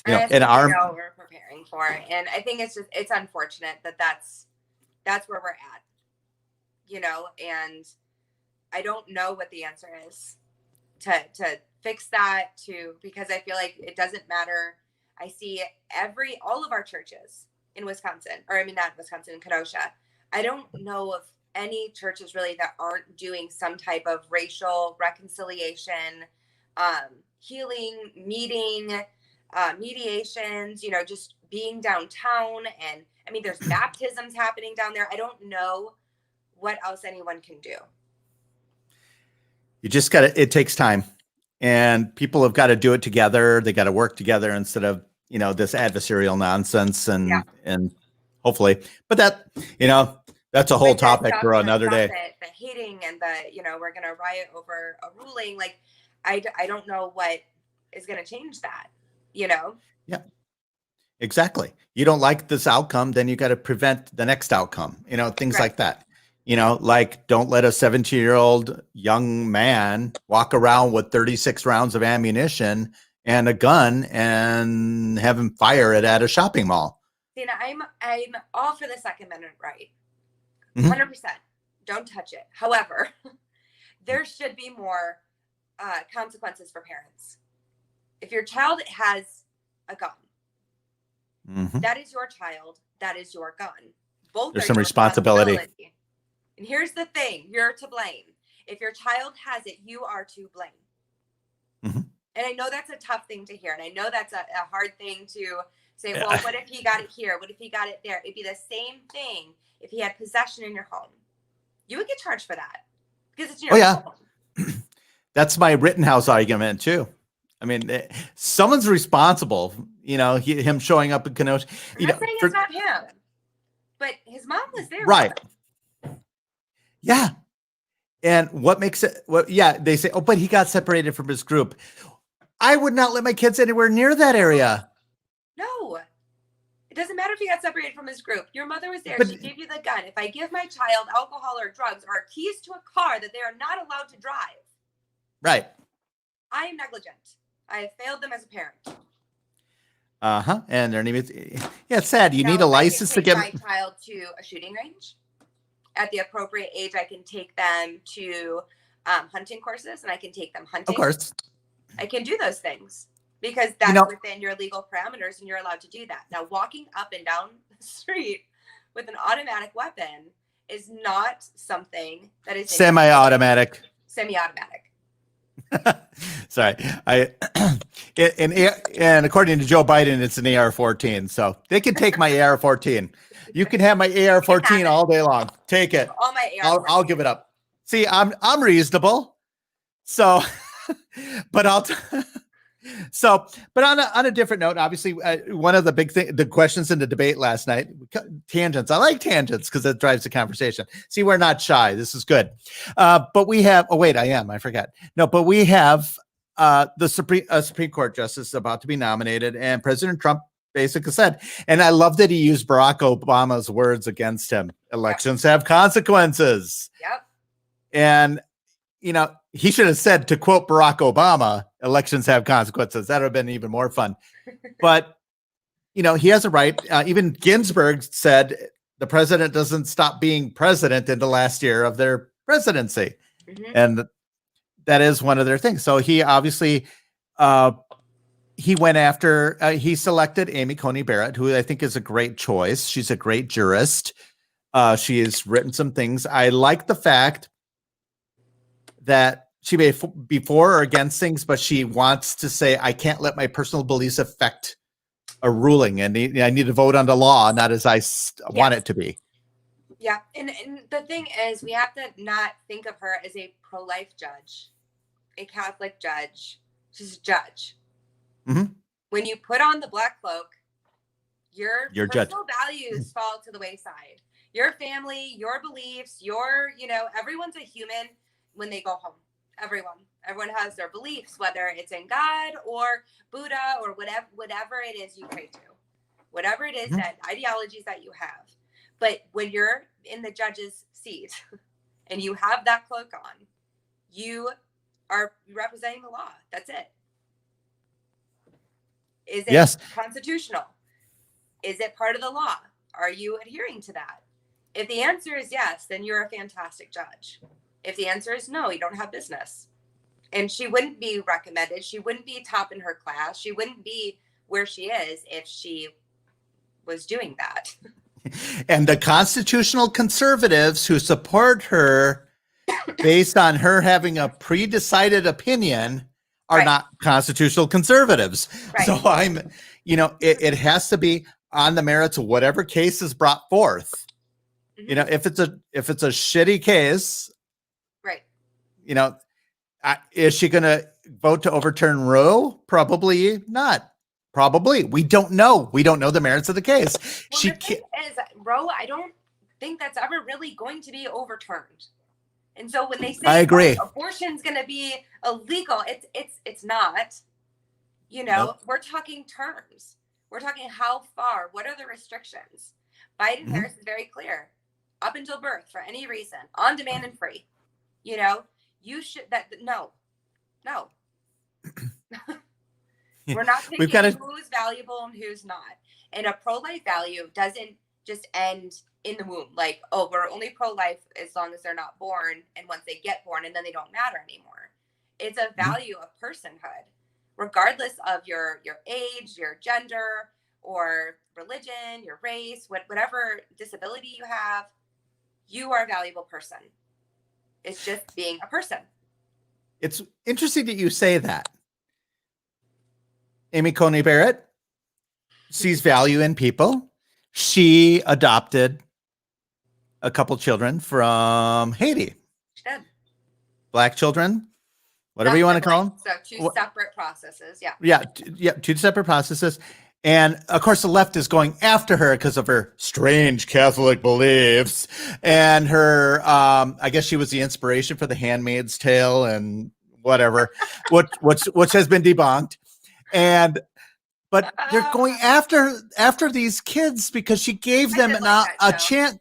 we're preparing for it. And I think it's unfortunate that that's where we're at, and I don't know what the answer is to fix that, because I feel like it doesn't matter. I see all of our churches in Wisconsin, not Wisconsin, in Kenosha. I don't know of any churches really that aren't doing some type of racial reconciliation, healing, meeting, mediations, just being downtown. And there's baptisms happening down there. I don't know what else anyone can do. You just it takes time, and people have got to do it together. They got to work together instead of, this adversarial nonsense and hopefully, but that's a whole topic for another day. The hating and we're going to riot over a ruling. Like, I don't know what is going to change that, Yeah, exactly. You don't like this outcome, then you got to prevent the next outcome, things like that. Like, don't let a 17-year-old young man walk around with 36 rounds of ammunition and a gun and have him fire it at a shopping mall. I'm all for the Second Amendment right. 100%. Don't touch it. However, there should be more consequences for parents. If your child has a gun, that is your child. That is your gun. Both. There's some responsibility. And here's the thing: you're to blame. If your child has it, you are to blame. And I know that's a tough thing to hear, and I know that's a hard thing to say. Well, what if he got it here? What if he got it there? It'd be the same thing if he had possession in your home. You would get charged for that because it's in your home. That's my Rittenhouse argument too. Someone's responsible. Him showing up in Kenosha. I'm not saying it's not him, but his mom was there. Right. Yeah. And what makes it? They say, but he got separated from his group. I would not let my kids anywhere near that area. No. It doesn't matter if he got separated from his group. Your mother was there. She gave you the gun. If I give my child alcohol or drugs or keys to a car that they are not allowed to drive, right, I am negligent. I have failed them as a parent. And their name is, it's sad. You need a license to get my child to a shooting range. At the appropriate age, I can take them to hunting courses, and I can take them hunting. Of course. I can do those things because that's within your legal parameters, and you're allowed to do that. Now, walking up and down the street with an automatic weapon is not something that is semi-automatic. Semi-automatic. Sorry, and according to Joe Biden, it's an AR-14, so they can take my AR-14. You can have my AR-14 all day long. Take it. All my AR-14. I'll give it up. See, I'm reasonable. So, but but on a different note, obviously, one of the big the questions in the debate last night, tangents. I like tangents because it drives the conversation. See, we're not shy. This is good. But we have. Oh wait, I forgot. No, but we have the Supreme Court justice about to be nominated, and President Trump basically said, and I love that he used Barack Obama's words against him. Elections have consequences. Yep. And he should have said, to quote Barack Obama, elections have consequences. That would have been even more fun. But, he has a right. Even Ginsburg said the president doesn't stop being president in the last year of their presidency. And that is one of their things. So he obviously, he went after, he selected Amy Coney Barrett, who I think is a great choice. She's a great jurist. She has written some things. I like the fact that she may be for or against things, but she wants to say, I can't let my personal beliefs affect a ruling, and I need to vote on the law, not as I want it to be. Yeah. And the thing is, we have to not think of her as a pro-life judge, a Catholic judge. She's a judge. Mm-hmm. When you put on the black cloak, your personal values fall to the wayside. Your family, your beliefs, everyone's a human when they go home. Everyone has their beliefs, whether it's in God or Buddha or whatever it is you pray to, whatever it is that ideologies that you have. But when you're in the judge's seat and you have that cloak on, you are representing the law. That's it. Is it constitutional? Is it part of the law? Are you adhering to that? If the answer is yes, then you're a fantastic judge. If the answer is no, you don't have business. And she wouldn't be recommended. She wouldn't be top in her class. She wouldn't be where she is if she was doing that. And the constitutional conservatives who support her based on her having a pre-decided opinion are not constitutional conservatives. Right. So it has to be on the merits of whatever case is brought forth. Mm-hmm. If it's a shitty case, right? Is she going to vote to overturn Roe? Probably not. Probably. We don't know. We don't know the merits of the case. Well, the thing is, Roe, I don't think that's ever really going to be overturned. And so when they say I agree, abortion's going to be illegal, it's not. Nope. We're talking terms. We're talking how far. What are the restrictions? Biden-Harris is very clear. Up until birth, for any reason, on demand and free. You should no. We're not picking who's valuable and who's not. And a pro-life value doesn't just end in the womb. Like, oh, we're only pro-life as long as they're not born, and once they get born, and then they don't matter anymore. It's a value of personhood, regardless of your age, your gender, or religion, your race, whatever disability you have. You are a valuable person. It's just being a person. It's interesting that you say that. Amy Coney Barrett sees value in people. She adopted a couple children from Haiti. She did. Black children, whatever you want to call them. So two separate processes. Yeah. Yeah. Two separate processes. And of course, the left is going after her because of her strange Catholic beliefs and her, I guess she was the inspiration for The Handmaid's Tale and whatever, which has been debunked. But they're going after these kids because she gave them a chance.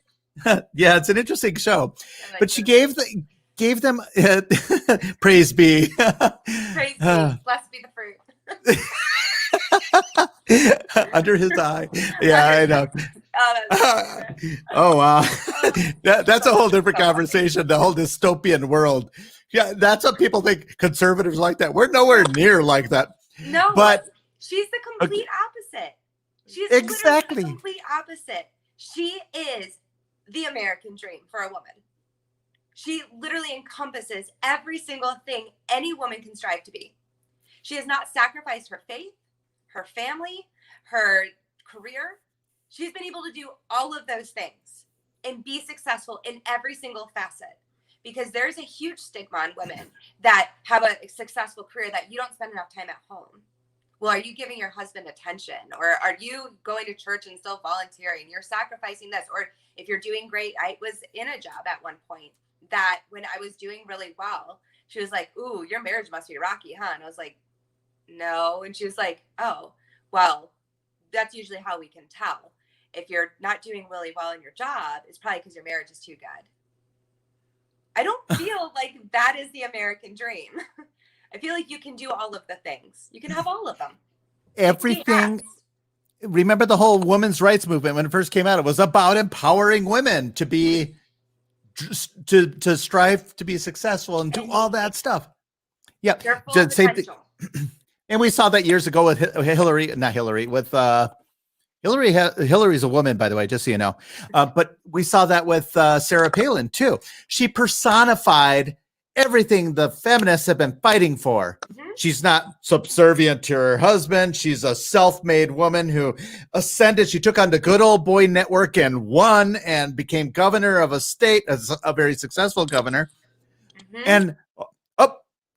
Yeah, it's an interesting show, but she gave them praise be. Praise be, blessed be the fruit. Under his eye. Yeah, I know. Oh, wow. That's a whole different conversation, the whole dystopian world. Yeah, that's what people think conservatives like that. We're nowhere near like that. No, but she's the complete opposite. She's exactly the complete opposite. She is the American dream for a woman. She literally encompasses every single thing any woman can strive to be. She has not sacrificed her faith, her family, her career. She's been able to do all of those things and be successful in every single facet, because there's a huge stigma on women that have a successful career that you don't spend enough time at home. Well, are you giving your husband attention, or are you going to church and still volunteering? You're sacrificing this. Or if you're doing great, I was in a job at one point that when I was doing really well, she was like, "Ooh, your marriage must be rocky, huh?" And I was like, "No." And she was like, "Oh, well, that's usually how we can tell. If you're not doing really well in your job, it's probably because your marriage is too good." I don't feel like that is the American dream. I feel like you can do all of the things. You can have all of them. Everything. Remember the whole women's rights movement when it first came out? It was about empowering women to be, to strive to be successful and do all that stuff. Yeah. Same thing. And we saw that years ago with Hillary's a woman, by the way, just so you know. But we saw that with Sarah Palin too. She personified everything the feminists have been fighting for. Mhm. She's not subservient to her husband. She's a self-made woman who ascended. She took on the Good Old Boy Network and won and became governor of a state, as a very successful governor. Mhm. And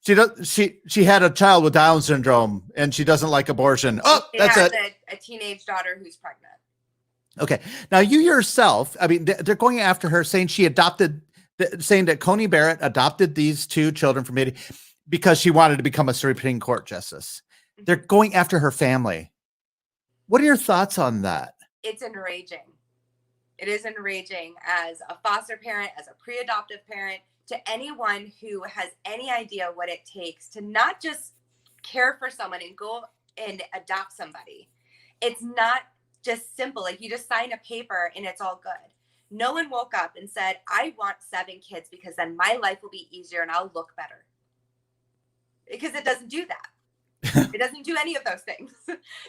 she had a child with Down syndrome and she doesn't like abortion. Oh, She that's has it. a teenage daughter who's pregnant. Okay. Now you yourself, I mean, they're going after her saying saying that Coney Barrett adopted these two children from Haiti because she wanted to become a Supreme Court justice. They're going after her family. What are your thoughts on that? It's enraging. It is enraging as a foster parent, as a pre-adoptive parent, to anyone who has any idea what it takes to not just care for someone and go and adopt somebody. It's not just simple. Like you just sign a paper and it's all good. No one woke up and said, I want 7 kids because then my life will be easier and I'll look better. Because it doesn't do that. It doesn't do any of those things.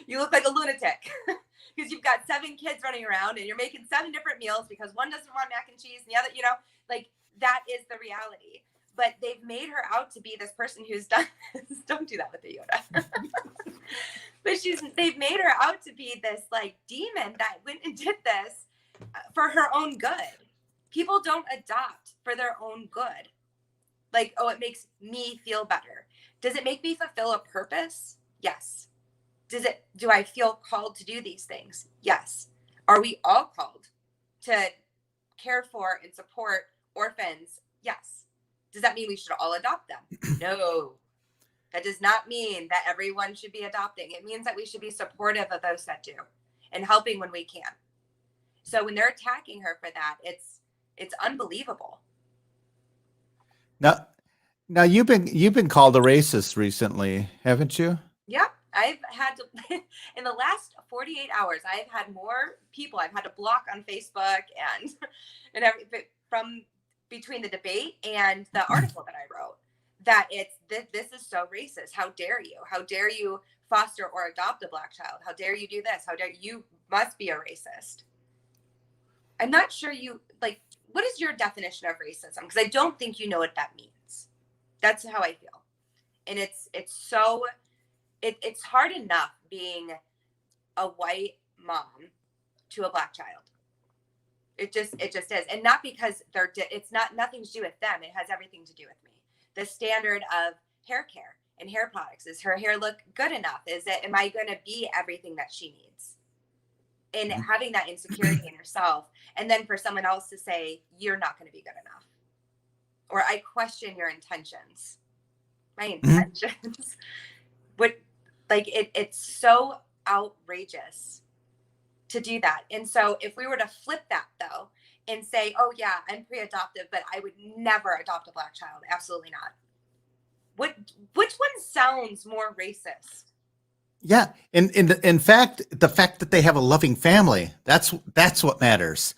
You look like a lunatic because you've got 7 kids running around and you're making 7 different meals because one doesn't want mac and cheese and the other, like that is the reality. But they've made her out to be this person who's done this. Don't do that with the Yoda. But they've made her out to be this like demon that went and did this for her own good. People don't adopt for their own good. Like, oh, it makes me feel better. Does it make me fulfill a purpose? Yes. Do I feel called to do these things? Yes. Are we all called to care for and support orphans? Yes. Does that mean we should all adopt them? No. That does not mean that everyone should be adopting. It means that we should be supportive of those that do and helping when we can. So when they're attacking her for that, it's unbelievable. Now you've been called a racist recently, haven't you? Yep. I've had to, in the last 48 hours, I've had more people I've had to block on Facebook and everything from between the debate and the article that I wrote, that this is so racist. How dare you? How dare you foster or adopt a Black child? How dare you do this? How dare you must be a racist? I'm not sure what is your definition of racism? Because I don't think you know what that means. That's how I feel. And it's hard enough being a white mom to a Black child. It just is. And not because it's nothing to do with them. It has everything to do with me. The standard of hair care and hair products. Is her hair look good enough? Am I going to be everything that she needs? And having that insecurity in yourself. And then for someone else to say, you're not going to be good enough. Or I question your intentions. My intentions. It's so outrageous to do that. And so if we were to flip that though and say, oh yeah, I'm pre-adoptive, but I would never adopt a Black child. Absolutely not. Which one sounds more racist? Yeah. In fact, the fact that they have a loving family, that's what matters.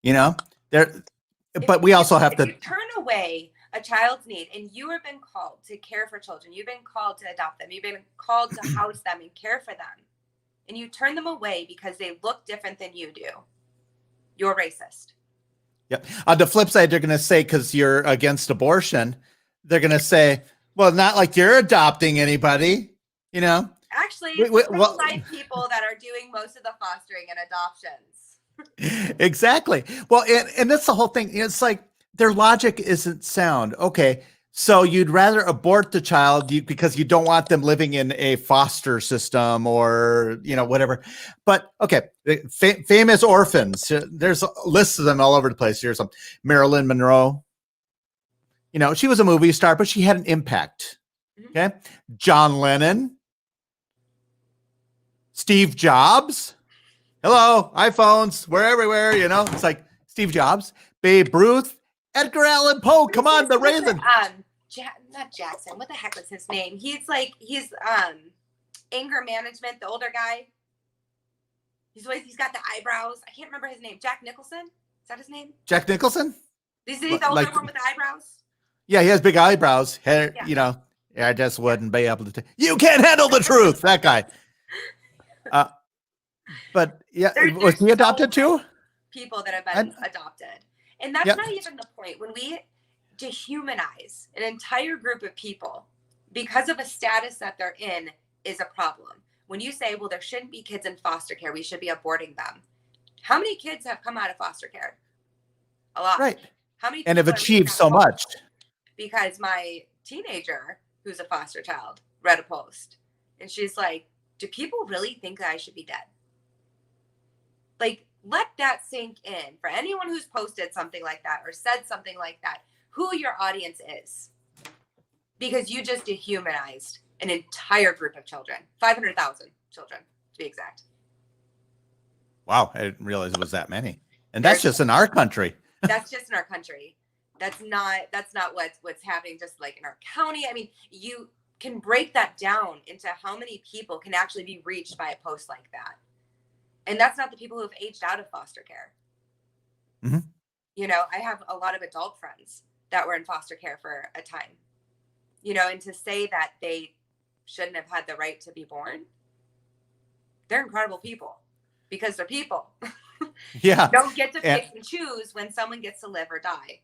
But we also have to turn away a child's need, and you have been called to care for children. You've been called to adopt them. You've been called to house them and care for them. And you turn them away because they look different than you do. You're racist. Yep. On the flip side, they're going to say, because you're against abortion, they're going to say, well, not like you're adopting anybody, Actually, it's pro-life people that are doing most of the fostering and adoptions. Exactly. Well, and that's the whole thing. It's like their logic isn't sound. Okay, so you'd rather abort the child because you don't want them living in a foster system or whatever. But okay, famous orphans. There's lists of them all over the place. Here's some: Marilyn Monroe. She was a movie star, but she had an impact. Okay, John Lennon. Steve Jobs. Hello, iPhones. We're everywhere, It's like Steve Jobs, Babe Ruth, Edgar Allan Poe. Come on, the Raven. Not Jackson. What the heck was his name? He's anger management, the older guy. He's got the eyebrows. I can't remember his name. Jack Nicholson? Is that his name? Jack Nicholson? Is he the older one with the eyebrows? Yeah, he has big eyebrows. Hair, yeah. I just wouldn't be able to. You can't handle the truth. That guy. But yeah, was he adopted too? People that have been adopted. And that's not even the point. When we dehumanize an entire group of people because of a status that they're in is a problem. When you say, well, there shouldn't be kids in foster care, we should be aborting them. How many kids have come out of foster care? A lot. Right. How many And have people are achieved reaching so out much. Because my teenager, who's a foster child, read a post and she's like, do people really think that I should be dead? Like, let that sink in for anyone who's posted something like that or said something like that, who your audience is. Because you just dehumanized an entire group of children, 500,000 children to be exact. Wow, I didn't realize it was that many. And that's just in our country. That's just in our country. That's not what's happening just like in our county. I mean, you can break that down into how many people can actually be reached by a post like that. And that's not the people who have aged out of foster care. Mm-hmm. You know, I have a lot of adult friends that were in foster care for a time, you know, and to say that they shouldn't have had the right to be born, they're incredible people because they're people. Yeah. Don't get to pick and choose when someone gets to live or die.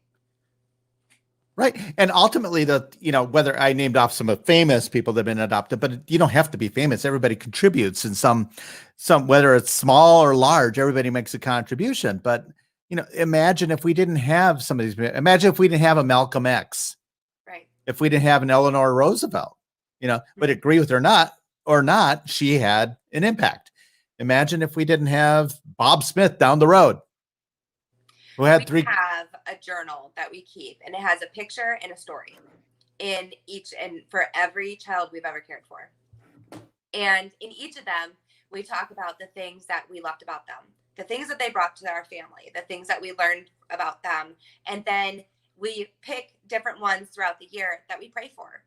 Right. And ultimately, whether I named off some famous people that have been adopted, but you don't have to be famous. Everybody contributes in some, whether it's small or large, everybody makes a contribution. But, imagine if we didn't have some of these, imagine if we didn't have a Malcolm X, right? If we didn't have an Eleanor Roosevelt, but agree with her or not, she had an impact. Imagine if we didn't have Bob Smith down the road, who had we have a journal that we keep, and it has a picture and a story in each, and for every child we've ever cared for. And in each of them, we talk about the things that we loved about them, the things that they brought to our family, the things that we learned about them. And then we pick different ones throughout the year that we pray for.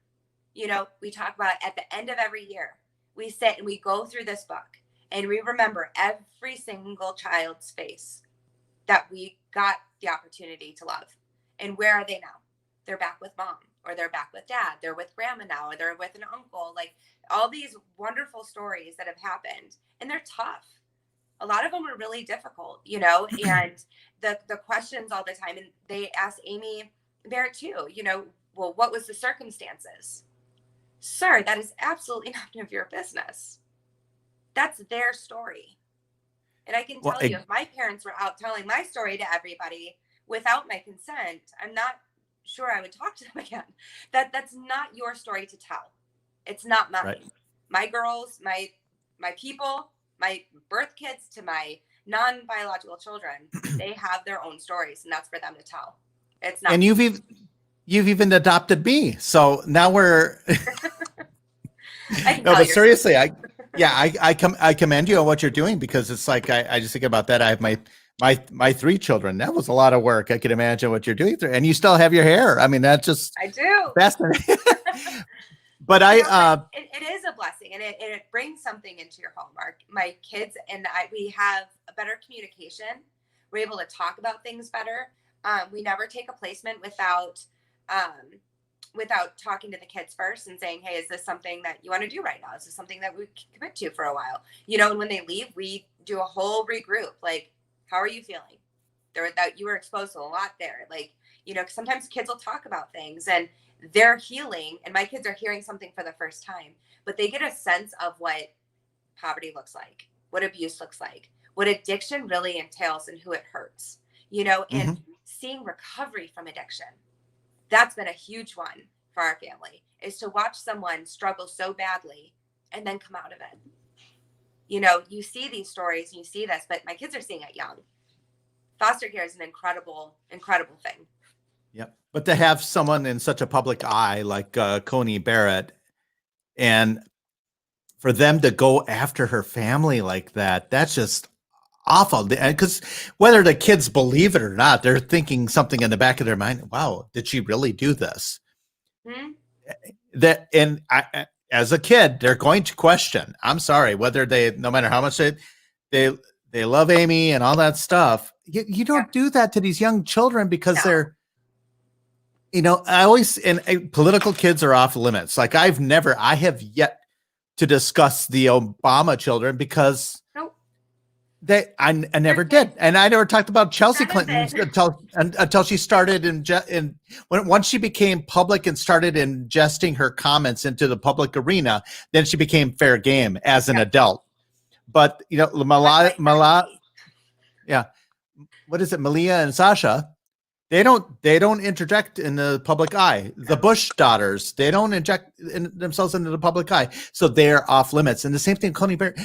We talk about it at the end of every year. We sit and we go through this book and we remember every single child's face that we got the opportunity to love. And where are they now? They're back with mom, or they're back with dad. They're with grandma now, or they're with an uncle. Like, all these wonderful stories that have happened, and they're tough. A lot of them are really difficult, and the questions all the time. And they ask Amy Barrett too, well, what was the circumstances? Sir, that is absolutely none of your business. That's their story. And I can tell you, if my parents were out telling my story to everybody without my consent, I'm not sure I would talk to them again. That's not your story to tell. It's not mine. Right. My girls, my people, my birth kids to my non-biological children, they have their own stories, and that's for them to tell. It's not. And you've even adopted me, so now we're. No, but seriously, I commend you on what you're doing, because it's like I just think about that. I have my 3 children. That was a lot of work. I can imagine what you're doing and you still have your hair. I mean, that's just I do. fascinating. But it is a blessing, and it brings something into your home. My kids and we have a better communication. We're able to talk about things better. We never take a placement without talking to the kids first and saying, hey, is this something that you want to do right now? Is this something that we can commit to for a while? And when they leave, we do a whole regroup. Like, how are you feeling? That you were exposed to a lot there. Like, sometimes kids will talk about things and they're healing, and my kids are hearing something for the first time, but they get a sense of what poverty looks like, what abuse looks like, what addiction really entails, and who it hurts, and seeing recovery from addiction. That's been a huge one for our family, is to watch someone struggle so badly and then come out of it. You see these stories and you see this, but my kids are seeing it young. Foster care is an incredible, incredible thing. Yep. But to have someone in such a public eye like Coney Barrett, and for them to go after her family like that, that's just awful. Because whether the kids believe it or not, they're thinking something in the back of their mind. Wow, did she really do this? As a kid, they're going to question. I'm sorry, whether no matter how much they love Amy and all that stuff. You don't do that to these young children, because they're, I always, and political kids are off limits. Like, I have yet to discuss the Obama children, because I never did, and I never talked about Chelsea None of Clinton it. until she started once she became public and started ingesting her comments into the public arena, then she became fair game as an adult. But yeah, what is it, Malia and Sasha? They don't interject in the public eye. The Bush daughters, they don't inject themselves into the public eye, so they're off limits. And the same thing, Coney Barrett.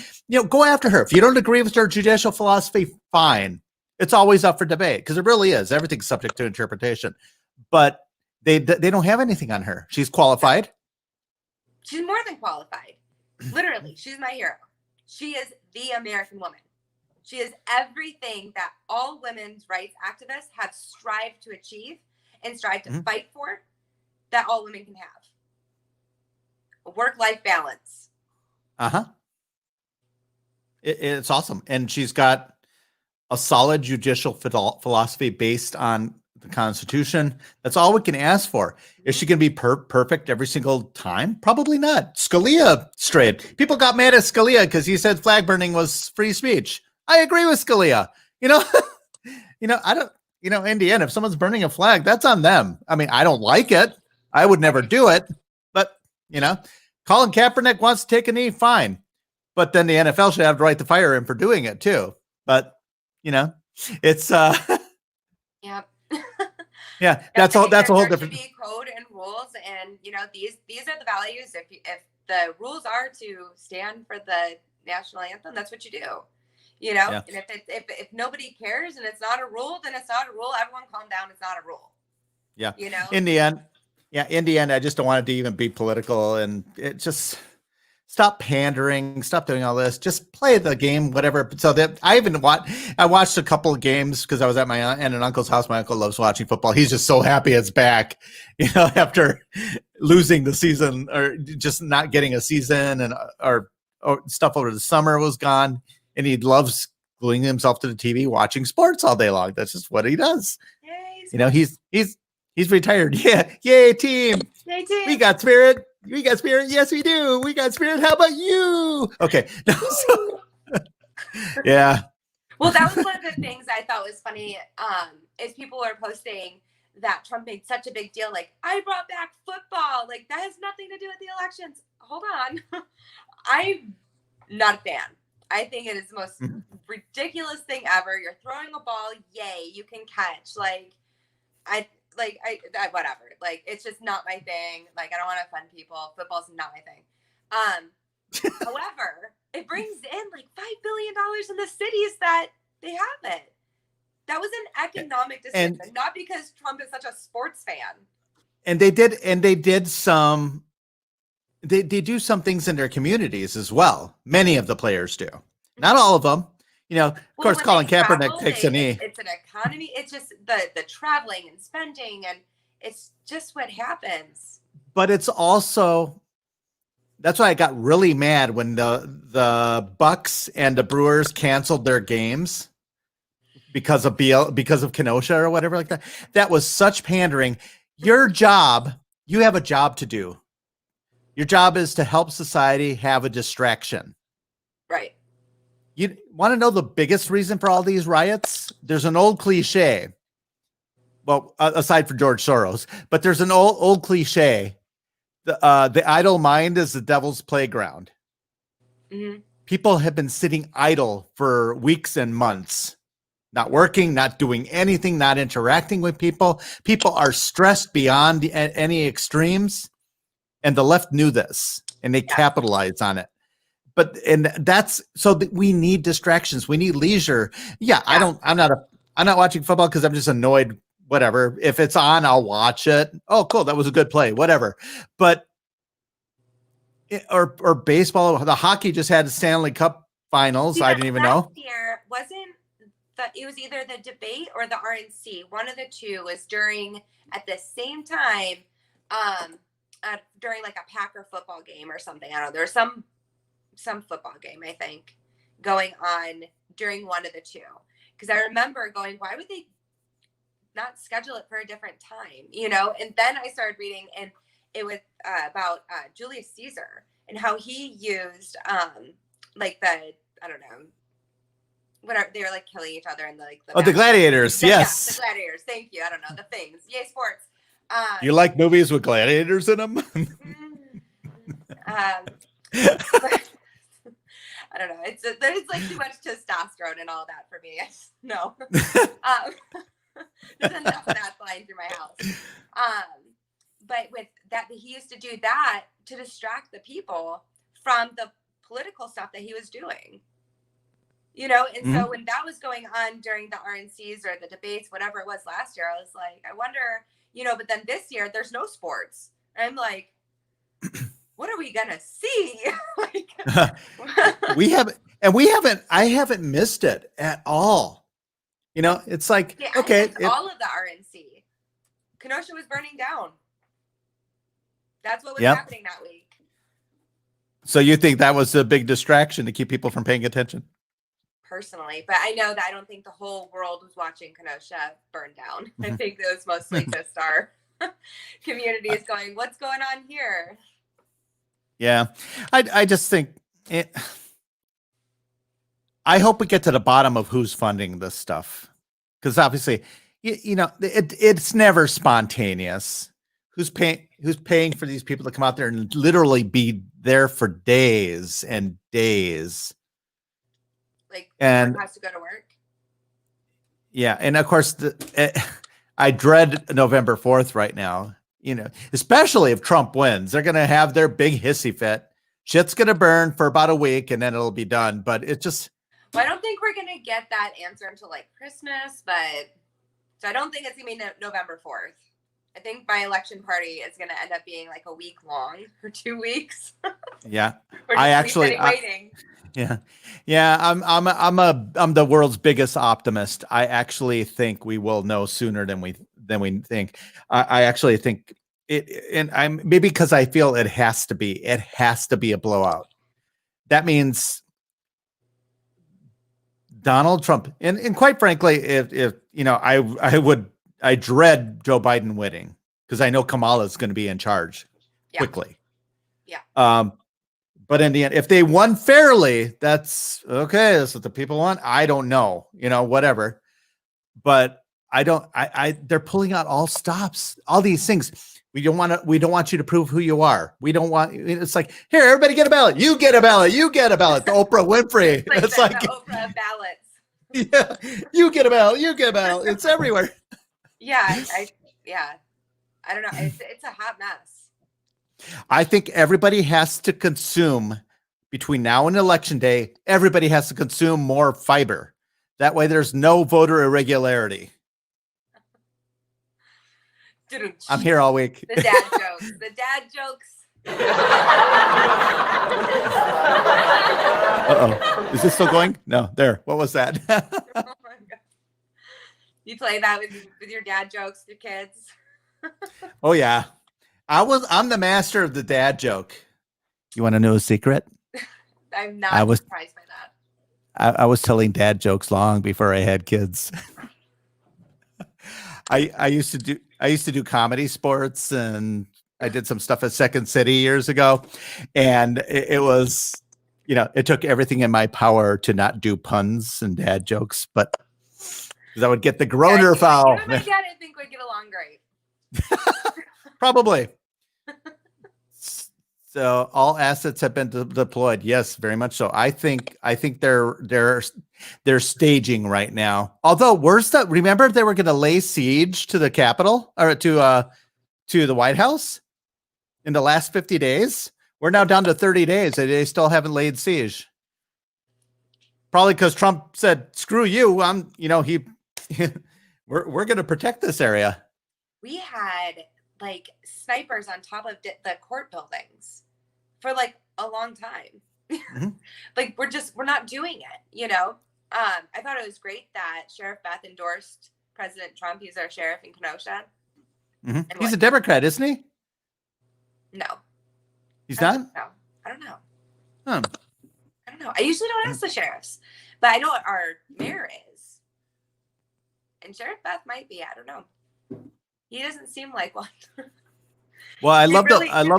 Go after her if you don't agree with her judicial philosophy. Fine, it's always up for debate because it really is. Everything's subject to interpretation, but they don't have anything on her. She's qualified. She's more than qualified. Literally, she's my hero. She is the American woman. She is everything that all women's rights activists have strived to achieve and strive to fight for, that all women can have. A work-life balance. It's awesome. And she's got a solid judicial philosophy based on the Constitution. That's all we can ask for. Is she going to be perfect every single time? Probably not. Scalia strayed. People got mad at Scalia because he said flag burning was free speech. I agree with Scalia. I don't, in the end, if someone's burning a flag, that's on them. I mean, I don't like it. I would never do it. But, Colin Kaepernick wants to take a knee, fine. But then the NFL should have the right to fire him for doing it too. But, it's yeah. Yeah, that's a whole different. There should be code and rules, and these are the values. If the rules are to stand for the national anthem, that's what you do. And if nobody cares and it's not a rule, then it's not a rule. Everyone calm down. It's not a rule. Yeah. In the end, I just don't want it to even be political, and it just stop pandering, stop doing all this, just play the game, whatever. So that I watched a couple of games because I was at my aunt and uncle's house. My uncle loves watching football. He's just so happy it's back, after losing the season or just not getting a season and or stuff over the summer was gone. And he loves gluing himself to the TV, watching sports all day long. That's just what he does. Yay, he's retired. Yeah, yay team. Yay team. We got spirit. We got spirit. Yes, we do. We got spirit. How about you? Okay. Yeah. Well, that was one of the things I thought was funny. Is people are posting that Trump made such a big deal, like I brought back football. Like that has nothing to do with the elections. Hold on, I'm not a fan. I think it is the most ridiculous thing ever. You're throwing a ball, yay, you can catch. Whatever. Like, it's just not my thing. Like, I don't want to offend people. Football's not my thing. However, it brings in like $5 billion in the cities that they have it. That was an economic decision, not because Trump is such a sports fan. And they do some things in their communities as well. Many of the players do. Not all of them. Of course, Colin Kaepernick takes a knee. It's an economy. It's just the traveling and spending, and it's just what happens. But it's also, that's why I got really mad when the Bucks and the Brewers canceled their games because of Kenosha or whatever like that. That was such pandering. You have a job to do. Your job is to help society have a distraction. Right. You want to know the biggest reason for all these riots? There's an old cliche. Well, aside from George Soros, but there's an old cliche. The idle mind is the devil's playground. Mm-hmm. People have been sitting idle for weeks and months, not working, not doing anything, not interacting with people. People are stressed beyond any extremes. And the left knew this, and they capitalized on it. We need distractions. We need leisure. Yeah. I'm not watching football because I'm just annoyed. Whatever. If it's on, I'll watch it. Oh, cool. That was a good play. Whatever. But or baseball. The hockey just had the Stanley Cup finals. I didn't even know. Year it was either the debate or the RNC. One of the two was at the same time. During like a Packer football game or something. I don't know. There's some football game, I think, going on during one of the two. Because I remember going, why would they not schedule it for a different time? And then I started reading, and it was about Julius Caesar and how he used whatever, they were like killing each other in the like the gladiators. Yes. Yeah, the gladiators. Thank you. I don't know the things. Yay, sports. You like movies with gladiators in them? But, I don't know. There's like too much testosterone and all that for me. No. There's enough of that flying through my house. But with that, he used to do that to distract the people from the political stuff that he was doing. You know, and so when that was going on during the RNCs or the debates, whatever it was last year, I was like, I wonder, you know, but then this year there's no sports. And I'm like, what are we gonna see? I haven't missed it at all. You know, it's like, yeah, okay. All of the RNC. Kenosha was burning down. That's what was happening that week. So you think that was a big distraction to keep people from paying attention? Personally, but I know that I don't think the whole world was watching Kenosha burn down. I think it was mostly just our communities going, what's going on here? Yeah, I just think it. I hope we get to the bottom of who's funding this stuff, because obviously, you know, it's never spontaneous. Who's paying for these people to come out there and literally be there for days and days? Like, and has to go to work. Yeah, and of course, I dread November 4th right now. You know, especially if Trump wins, they're going to have their big hissy fit. Shit's going to burn for about a week, and then it'll be done. But it just. Well, I don't think we're going to get that answer until like Christmas, but so I don't think it's going to be November 4th. I think my election party is going to end up being like a week long or 2 weeks. Yeah, I actually waiting. Yeah. I'm the world's biggest optimist. I actually think we will know sooner than we think. I actually think it, and I'm maybe because I feel it has to be a blowout. That means Donald Trump, and quite frankly, if you know, I dread Joe Biden winning because I know Kamala is going to be in charge quickly. Yeah. But in the end, if they won fairly, that's okay. That's what the people want. I don't know, you know, whatever. But they're pulling out all stops, all these things. We don't want you to prove who you are. We don't want, it's like, here, everybody get a ballot. You get a ballot. You get a ballot. The Oprah Winfrey. It's like the Oprah ballots. Yeah. You get a ballot. You get a ballot. It's everywhere. Yeah. I don't know. It's a hot mess. I think everybody has to consume between now and election day. Everybody has to consume more fiber. That way there's no voter irregularity. I'm here all week. The dad jokes. The dad jokes. Uh-oh. Is this still going? No, there. What was that? Oh my God. You play that with your dad jokes, your kids? Oh yeah. I'm the master of the dad joke. You want to know a secret? I'm not surprised by that. I was telling dad jokes long before I had kids. I used to do comedy sports, and I did some stuff at Second City years ago, and it was, you know, it took everything in my power to not do puns and dad jokes, but because I would get the groaner foul. You and my dad, I think, would get along great. Probably. So all assets have been deployed. Yes, very much so. I think they're staging right now. Although remember they were going to lay siege to the Capitol or to the White House in the last 50 days. We're now down to 30 days and they still haven't laid siege. Probably because Trump said, "Screw you." We're going to protect this area. We had like snipers on top of the court buildings for like a long time. Mm-hmm. Like we're not doing it, you know? I thought it was great that Sheriff Beth endorsed President Trump. He's our sheriff in Kenosha. Mm-hmm. He's a Democrat, isn't he? No. He's not? No. I don't know. Huh. I don't know. I usually don't ask the sheriffs, but I know what our mayor is. And Sheriff Beth might be. I don't know. He doesn't seem like one. Well, I love he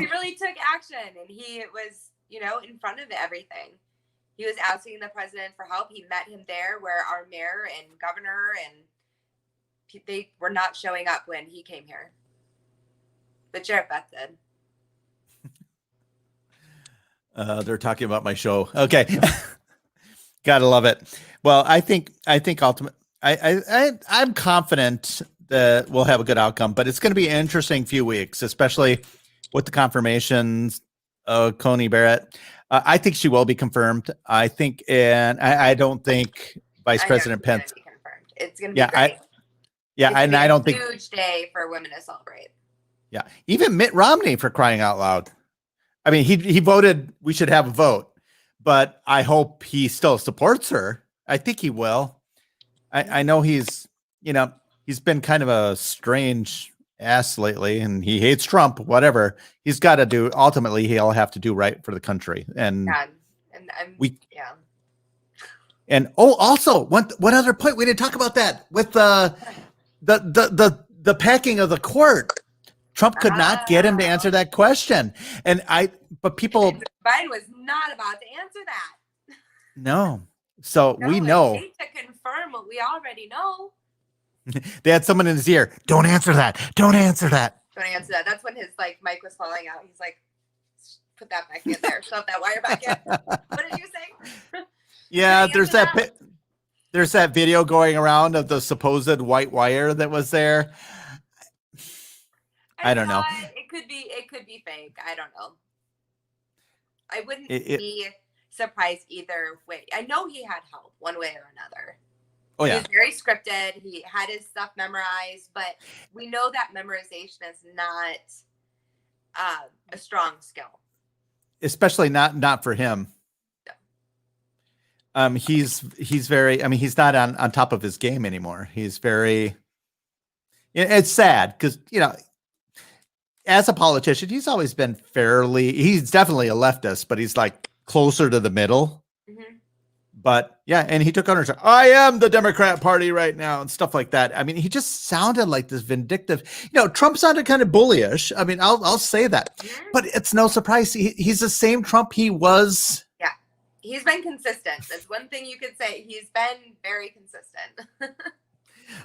really took action, and he was, you know, in front of everything. He was asking the president for help. He met him there where our mayor and governor and they were not showing up when he came here. But Sheriff Beth did. They're talking about my show. Okay. Gotta love it. Well, I think ultimately, I'm confident that we'll have a good outcome, but it's going to be an interesting few weeks, especially with the confirmations of Coney Barrett. I think she will be confirmed. I think, and I don't think Vice President Pence. It's going to be great. And I don't think huge day for women to celebrate. Yeah, even Mitt Romney, for crying out loud. I mean, he voted we should have a vote, but I hope he still supports her. I think he will. I know he's been kind of a strange ass lately, and he hates Trump. Whatever he's got to do, ultimately he'll have to do right for the country. And And also one other point, we didn't talk about that with the packing of the court. Trump could not get him to answer that question. But people, Biden was not about to answer that. No. So we know. I hate to confirm what we already know. They had someone in his ear. Don't answer that. Don't answer that. Don't answer that. That's when his mic was falling out. He's like, put that back in there. Shove that wire back in. What did you say? Yeah, there's that video going around of the supposed white wire that was there. I don't know. It could be fake. I don't know. I wouldn't be surprised either way. I know he had help one way or another. Oh yeah. He was very scripted. He had his stuff memorized, but we know that memorization is not a strong skill. Especially not for him. No. He's very, I mean, he's not on top of his game anymore. He's very, it's sad because, as a politician, he's always been he's definitely a leftist, but he's like closer to the middle. Mm-hmm. But yeah, and he took ownership. I am the Democrat Party right now and stuff like that. I mean, he just sounded like this vindictive, Trump sounded kind of bullyish. I mean, I'll say that, but it's no surprise. He's the same Trump he was. Yeah. He's been consistent. That's one thing you could say. He's been very consistent.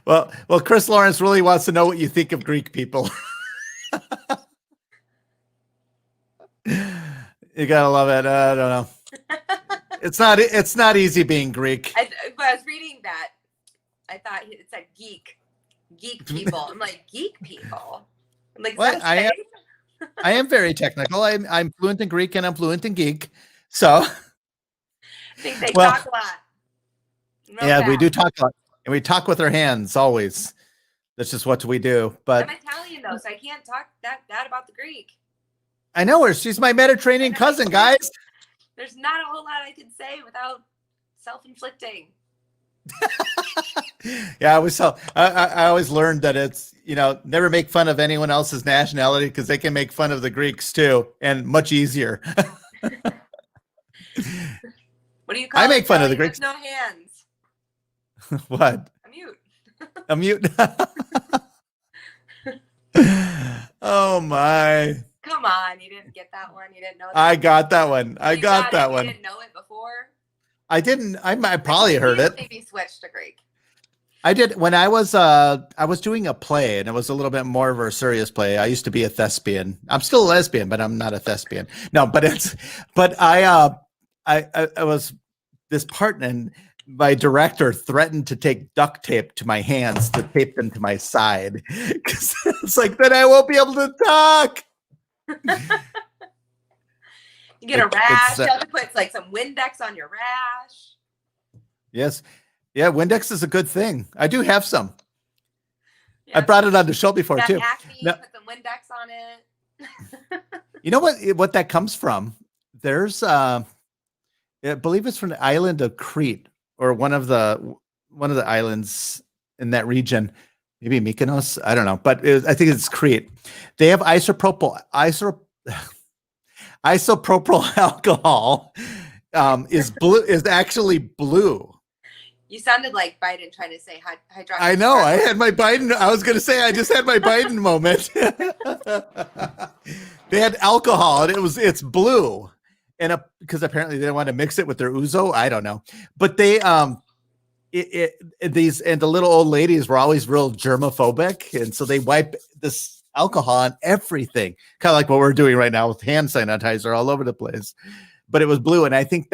Well, Chris Lawrence really wants to know what you think of Greek people. You gotta love it. I don't know. It's not easy being Greek. I was reading that. I thought it said geek people. I'm like, geek people. I'm like, what? I am very technical. I'm fluent in Greek and I'm fluent in geek. So I think they talk a lot. Yeah, we do talk a lot, and we talk with our hands always. That's just what we do. But I'm Italian though, so I can't talk that about the Greek. I know her. She's my Mediterranean cousin, guys. There's not a whole lot I can say without self-inflicting. Yeah, I always learned that it's, never make fun of anyone else's nationality because they can make fun of the Greeks too, and much easier. What do you call I make fun of the Greeks. No hands. What? A mute. Oh my. Come on, you didn't get that one. You didn't know that. I got that one. I got that one. You didn't know it before? I didn't. I probably heard it. Maybe switched to Greek. I did when I was doing a play, and it was a little bit more of a serious play. I used to be a thespian. I'm still a lesbian, but I'm not a thespian. No, but I was this part, and my director threatened to take duct tape to my hands to tape them to my side because it's like then I won't be able to talk. You get a rash. You have to put some Windex on your rash. Yes. Yeah, Windex is a good thing. I do have some. Yeah. I brought it on the show before too. Acne, put some Windex on it. You know what that comes from? There's I believe it's from the island of Crete or one of the islands in that region. Maybe Mykonos, I don't know, but I think it's Crete. They have isopropyl alcohol. Is actually blue. You sounded like Biden trying to say hydroxy. I know. I had my Biden. I was going to say I just had my Biden moment. They had alcohol, and it's blue, and because apparently they didn't want to mix it with their ouzo. I don't know, but they these and the little old ladies were always real germophobic, and so they wipe this alcohol on everything, kind of like what we're doing right now with hand sanitizer all over the place. But it was blue, and I think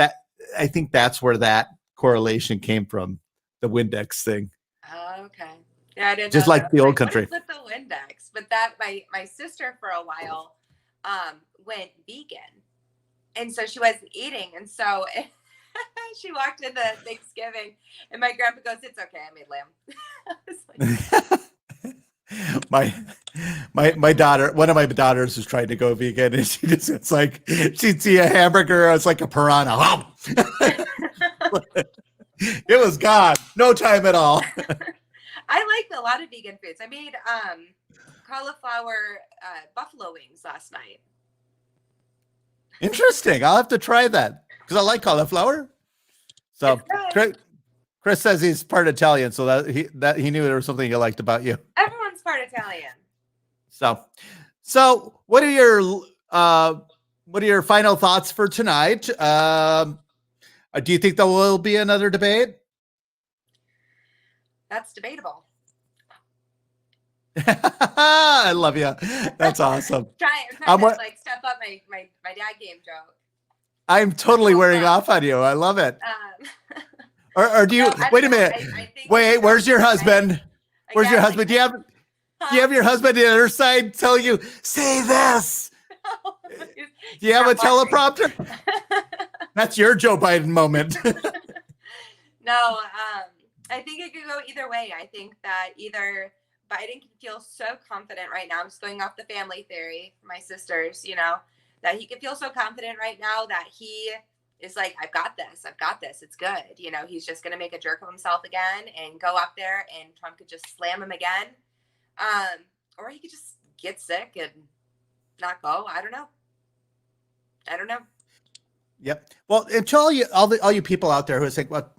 that's where that correlation came from, the Windex thing. Oh, okay. Yeah, I didn't Just know like that. the old What country. is with the Windex? But that my sister for a while went vegan, and so she wasn't eating, and so she walked into Thanksgiving, and my grandpa goes, "It's okay, I made lamb." My daughter, one of my daughters is trying to go vegan, and it's like she'd see a hamburger, it's like a piranha. It was gone, no time at all. I like a lot of vegan foods. I made cauliflower buffalo wings last night. Interesting. I'll have to try that because I like cauliflower. So Chris says he's part Italian, so that he knew there was something he liked about you. Everyone's part Italian. So what are your final thoughts for tonight? Do you think there will be another debate? That's debatable. I love you. That's awesome. I'm trying to like step up my dad game joke. I'm totally wearing off on you. I love it. Or do you wait a minute? Wait, where's your husband? Where's your husband? Do you have your husband on the other side telling you, say this? Do you have a teleprompter? That's your Joe Biden moment. No, I think it could go either way. I think that either Biden can feel so confident right now. I'm just going off the family theory, my sisters, that he could feel so confident right now that he is like, I've got this, it's good. He's just going to make a jerk of himself again and go up there and Trump could just slam him again. Or he could just get sick and not go. I don't know. Yep. Well, and to all you people out there who are saying, well,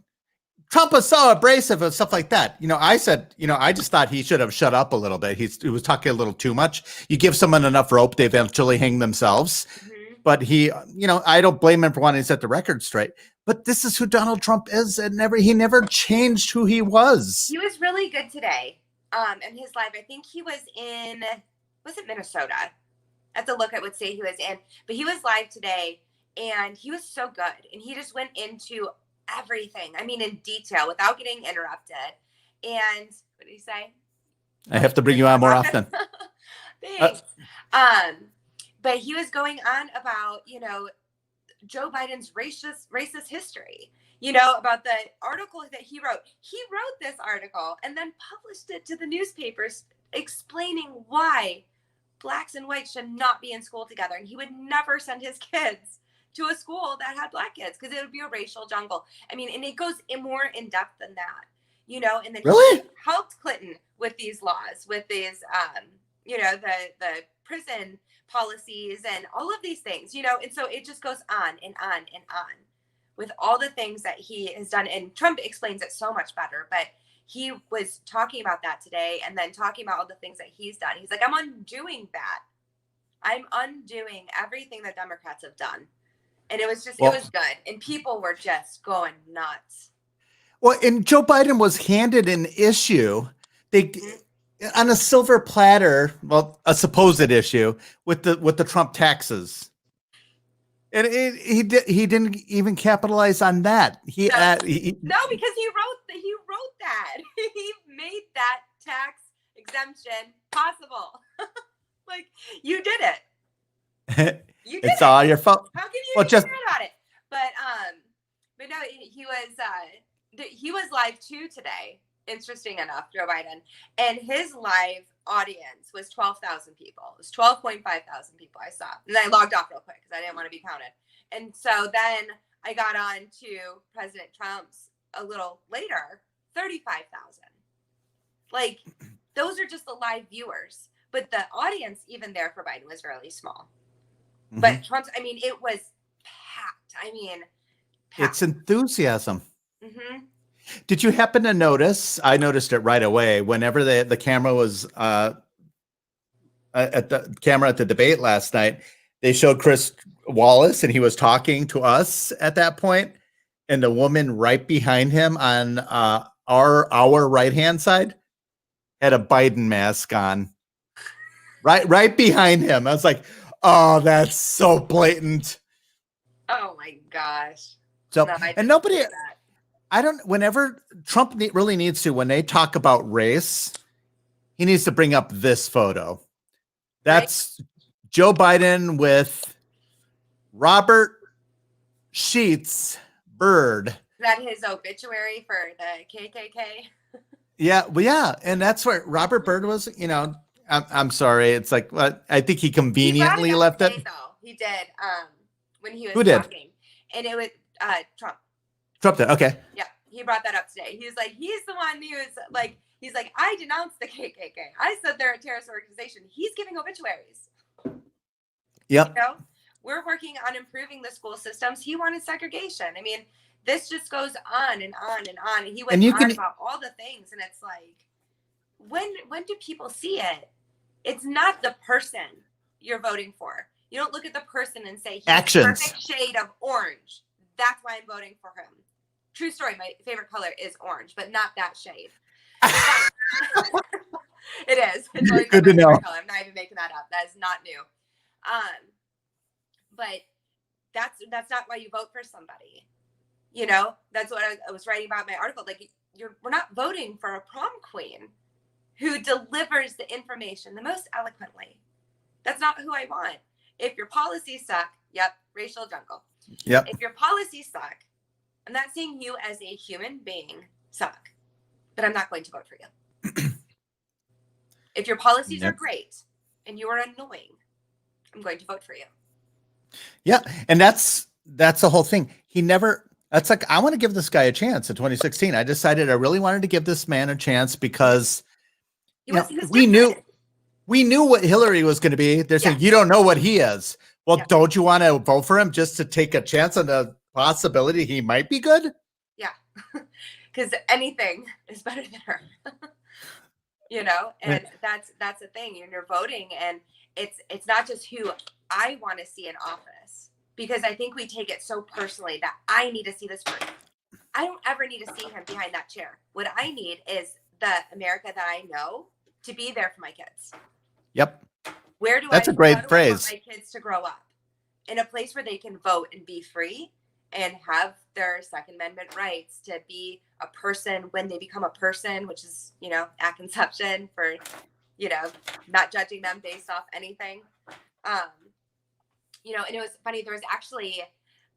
Trump was so abrasive and stuff like that. I said, I just thought he should have shut up a little bit. He was talking a little too much. You give someone enough rope, they eventually hang themselves. Mm-hmm. But he, I don't blame him for wanting to set the record straight. But this is who Donald Trump is, and he never changed who he was. He was really good today. In his live, I think he was it Minnesota? I have to look at what state he was in. But he was live today, and he was so good. And he just went into everything. I mean, in detail, without getting interrupted. And what did he say? I have to bring you on more often. Thanks. But he was going on about, Joe Biden's racist history, about the article that he wrote. He wrote this article and then published it to the newspapers explaining why blacks and whites should not be in school together. And he would never send his kids to a school that had black kids because it would be a racial jungle. I mean, and it goes more in depth than that, and then really? He helped Clinton with these laws, with these, the prison policies and all of these things, and so it just goes on and on and on with all the things that he has done. And Trump explains it so much better, but he was talking about that today and then talking about all the things that he's done. He's like, I'm undoing that. I'm undoing everything that Democrats have done. And it was it was good. And people were just going nuts. Well, and Joe Biden was handed an issue. On a silver platter, a supposed issue with the Trump taxes, and he didn't even capitalize on that. No, because he wrote that he made that tax exemption possible. Like you did it. It's all your fault. How can you just about it? But no, he was live too today. Interesting enough, Joe Biden, and his live audience was 12,000 people. It was 12.5 thousand people I saw, and then I logged off real quick because I didn't want to be counted. And so then I got on to President Trump's a little later, 35,000. Like those are just the live viewers, but the audience even there for Biden was really small. Mm-hmm. But Trump's, it was packed. Packed. It's enthusiasm. Mm-hmm. Did you happen to notice? I noticed it right away. Whenever the camera was at the debate last night, they showed Chris Wallace, and he was talking to us at that point, and the woman right behind him on our right hand side had a Biden mask on. Right behind him. I was like, oh, that's so blatant. Oh my gosh. So, No, I and just nobody, hate that. I don't, whenever Trump really needs to, when they talk about race, he needs to bring up this photo. That's Joe Biden with Robert Sheets Bird. Is that his obituary for the KKK? Yeah, well, yeah, and that's where Robert Byrd was. You know, I'm sorry, it's like I think he conveniently left it. Though he did, when he was Who did? talking, and it was Trump. Trump did. Okay. Yeah, he brought that up today. He was like, he's the one who's like, he's like, I denounced the KKK. I said they're a terrorist organization. He's giving obituaries. Yep. You know, we're working on improving the school systems. He wanted segregation. I mean, this just goes on and on and on. And he went on about all the things, and it's like, when do people see it? It's not the person you're voting for. You don't look at the person and say, he's actions. The perfect shade of orange. That's why I'm voting for him. True story. My favorite color is orange, but not that shade. It is. It's good to know. Color. I'm not even making that up. That is not new. But that's not why you vote for somebody. You know, that's what I was writing about in my article. Like, we're not voting for a prom queen who delivers the information the most eloquently. That's not who I want. If your policies suck, yep, racial jungle. Yep. If your policies suck, I'm not saying you as a human being suck, but I'm not going to vote for you. If your policies are great and you are annoying, I'm going to vote for you. Yeah, and that's the whole thing. That's like, I want to give this guy a chance in 2016. I decided I really wanted to give this man a chance because we knew what Hillary was going to be. They're saying, you don't know what he is. Well, don't you want to vote for him just to take a chance on the possibility he might be good? Yeah, because anything is better than her. You know, and that's the thing. You're voting, and it's not just who I want to see in office, because I think we take it so personally that I need to see this person. I don't ever need to see him behind that chair. What I need is the America that I know to be there for my kids. Yep. That's a great phrase. I want my kids to grow up in a place where they can vote and be free and have their Second Amendment rights to be a person when they become a person, which is, you know, at conception, for, you know, not judging them based off anything. You know, and it was funny. There was actually,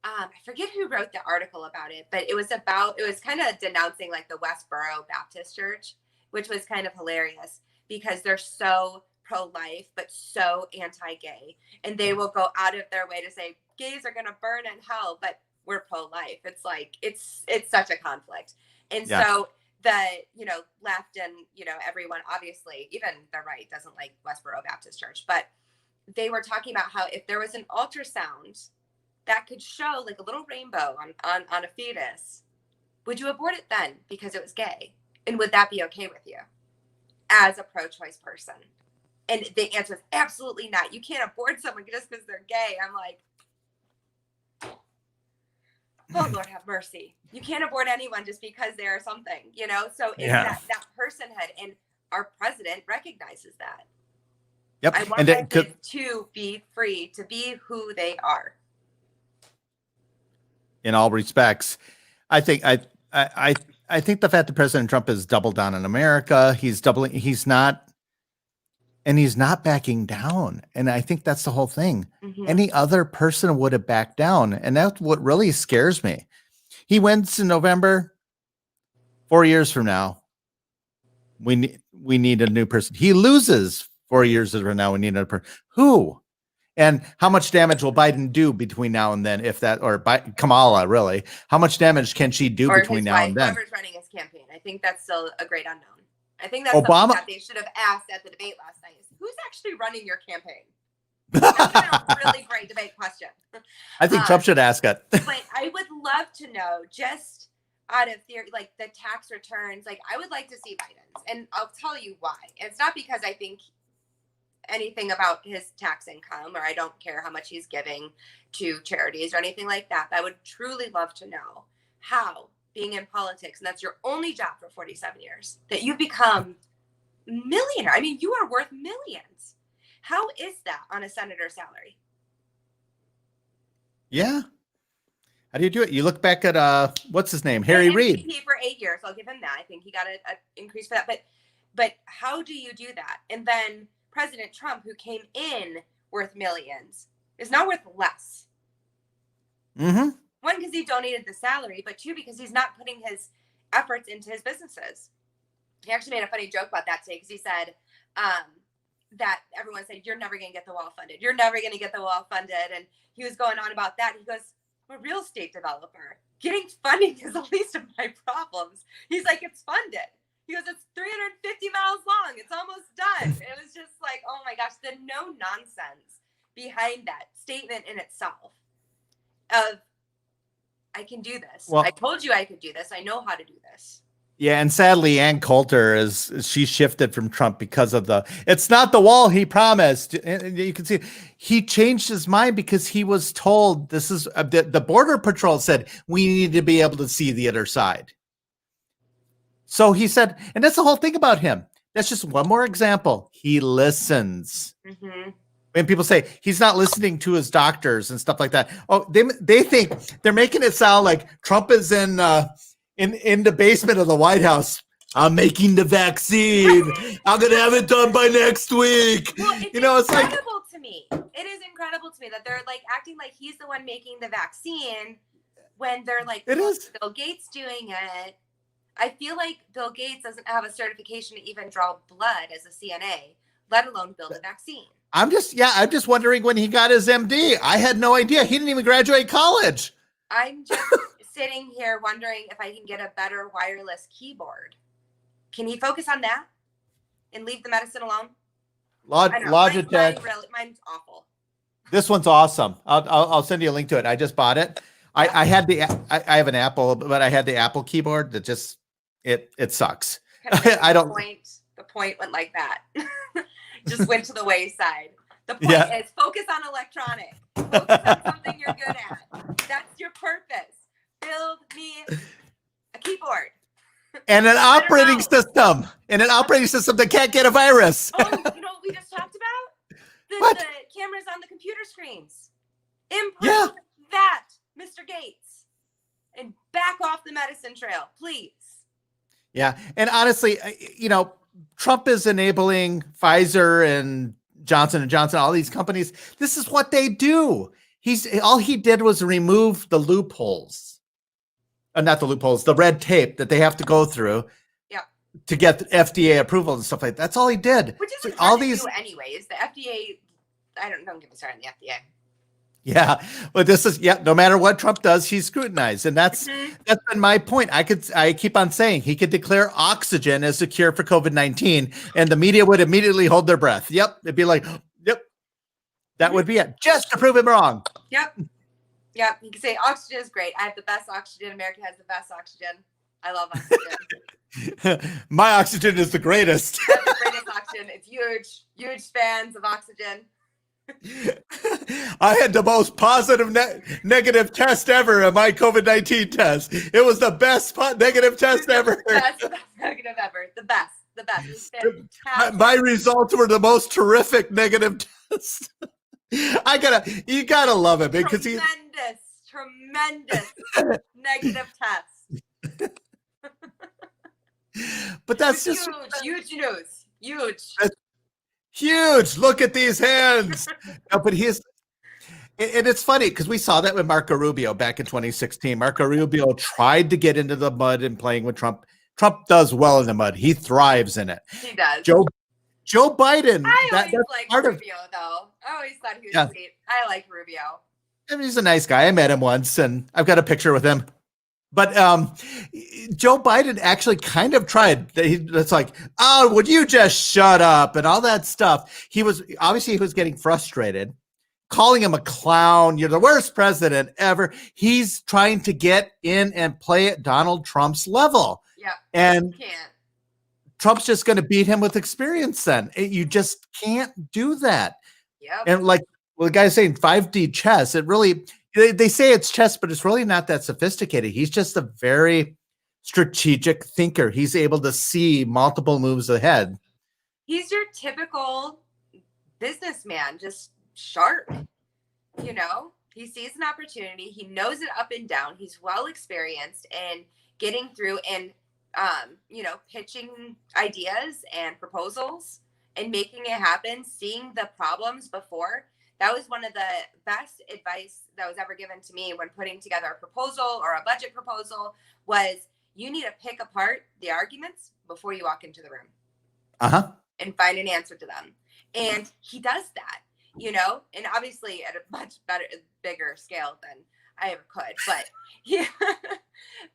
I forget who wrote the article about it, but it was kind of denouncing like the Westboro Baptist Church, which was kind of hilarious because they're so pro-life, but so anti-gay. And they will go out of their way to say gays are going to burn in hell, but we're pro-life. It's like, it's such a conflict. And so the, you know, left and, you know, everyone, obviously, even the right doesn't like Westboro Baptist Church, but they were talking about how if there was an ultrasound that could show like a little rainbow on a fetus, would you abort it then because it was gay? And would that be okay with you as a pro-choice person? And the answer is absolutely not. You can't abort someone just because they're gay. I'm like, oh, Lord have mercy. You can't abort anyone just because they're something, you know? So it's that personhood, and our president recognizes that. Yep. I want my kids to be free, to be who they are. In all respects. I think I think the fact that President Trump has doubled down on America, he's not backing down. And I think that's the whole thing. Mm-hmm. Any other person would have backed down. And that's what really scares me. He wins in November. 4 years from now, we need a new person. He loses 4 years from now. We need another person. Who? And how much damage will Biden do between now and then? If that, or Kamala, really, how much damage can she do between now and then? Whoever's running his campaign. I think that's still a great unknown. I think that's something that they should have asked at the debate last night. Is who's actually running your campaign? That's a really great debate question. I think Trump should ask it. But I would love to know, just out of theory, like the tax returns. Like, I would like to see Biden's, and I'll tell you why. It's not because I think anything about his tax income, or I don't care how much he's giving to charities or anything like that. But I would truly love to know how, being in politics, and that's your only job for 47 years, that you've become millionaire. I mean, you are worth millions. How is that on a senator's salary? Yeah. How do you do it? You look back at what's his name, Harry Reid. For 8 years, I'll give him that. I think he got an increase for that. But how do you do that? And then President Trump, who came in worth millions, is now worth less. Mm-hmm. One, because he donated the salary, but two, because he's not putting his efforts into his businesses. He actually made a funny joke about that today, because he said that everyone said, you're never going to get the wall funded. You're never going to get the wall funded. And he was going on about that. He goes, I'm a real estate developer. Getting funding is the least of my problems. He's like, it's funded. He goes, it's 350 miles long. It's almost done. It was just like, oh my gosh, the no nonsense behind that statement in itself of, I can do this. Well, I told you I could do this. I know how to do this. Yeah, and sadly, Ann Coulter she shifted from Trump because of it's not the wall he promised. And you can see he changed his mind because he was told this is the Border Patrol said we need to be able to see the other side. So he said, and that's the whole thing about him. That's just one more example. He listens. Mm-hmm. When people say he's not listening to his doctors and stuff like that, oh, they think they're making it sound like Trump is in the basement of the White House. I'm making the vaccine. I'm gonna have it done by next week. Well, it's incredible to me. It is incredible to me that they're like acting like he's the one making the vaccine when they're like, it is Bill Gates doing it. I feel like Bill Gates doesn't have a certification to even draw blood as a CNA, let alone build a vaccine. I'm just wondering when he got his MD. I had no idea. He didn't even graduate college. I'm just sitting here wondering if I can get a better wireless keyboard. Can he focus on that and leave the medicine alone? Logitech. Mine's awful. This one's awesome. I'll send you a link to it. I just bought it. I have an Apple, but I had the Apple keyboard that just it sucks. The point went like that. Just went to the wayside. The point is focus on electronic. Focus on something you're good at. That's your purpose. Build me a keyboard. And an operating system. And an operating system that can't get a virus. Oh, you know what we just talked about? The cameras on the computer screens. Improve that, Mr. Gates. And back off the medicine trail, please. Yeah. And honestly, Trump is enabling Pfizer and Johnson & Johnson, all these companies. This is what they do. All he did was remove the loopholes. Not the loopholes, the red tape that they have to go through to get the FDA approval and stuff like that. That's all he did. Which is all these do anyways. The FDA, don't get me started on the FDA. Yeah, but this is no matter what Trump does, he's scrutinized. And that's been my point. I keep on saying he could declare oxygen as a cure for COVID-19 and the media would immediately hold their breath. Yep. It'd be like, that would be it. Just to prove him wrong. Yep. Yep. You can say oxygen is great. I have the best oxygen. America has the best oxygen. I love oxygen. My oxygen is the greatest. I have the greatest oxygen. It's huge. Huge fans of oxygen. I had the most positive negative test ever in my COVID-19 test. It was the best negative test ever. That's the best negative ever. The best. My results were the most terrific negative test. You gotta love it because tremendous negative test. But that's just huge news. Huge. Huge. Look at these hands. No, but and it's funny because we saw that with Marco Rubio back in 2016. Marco Rubio tried to get into the mud and playing with Trump. Trump does well in the mud. He thrives in it. He does. Joe Biden. I always liked Rubio, though. I always thought he was sweet. I like Rubio. I mean, he's a nice guy. I met him once, and I've got a picture with him. But Joe Biden actually kind of tried. It's like, oh, would you just shut up and all that stuff. He was getting frustrated, calling him a clown. You're the worst president ever. He's trying to get in and play at Donald Trump's level. Yeah, and Trump's just going to beat him with experience then. You just can't do that. Yep. And like, well, the guy's saying 5D chess, it really, they say it's chess, but it's really not that sophisticated. He's just a very strategic thinker. He's able to see multiple moves ahead. He's your typical businessman, just sharp. You know, he sees an opportunity. He knows it up and down. He's well experienced in getting through and, pitching ideas and proposals and making it happen, seeing the problems before. That was one of the best advice that was ever given to me when putting together a proposal or a budget proposal was you need to pick apart the arguments before you walk into the room and find an answer to them. And he does that, and obviously at a much bigger scale than I ever could, but yeah,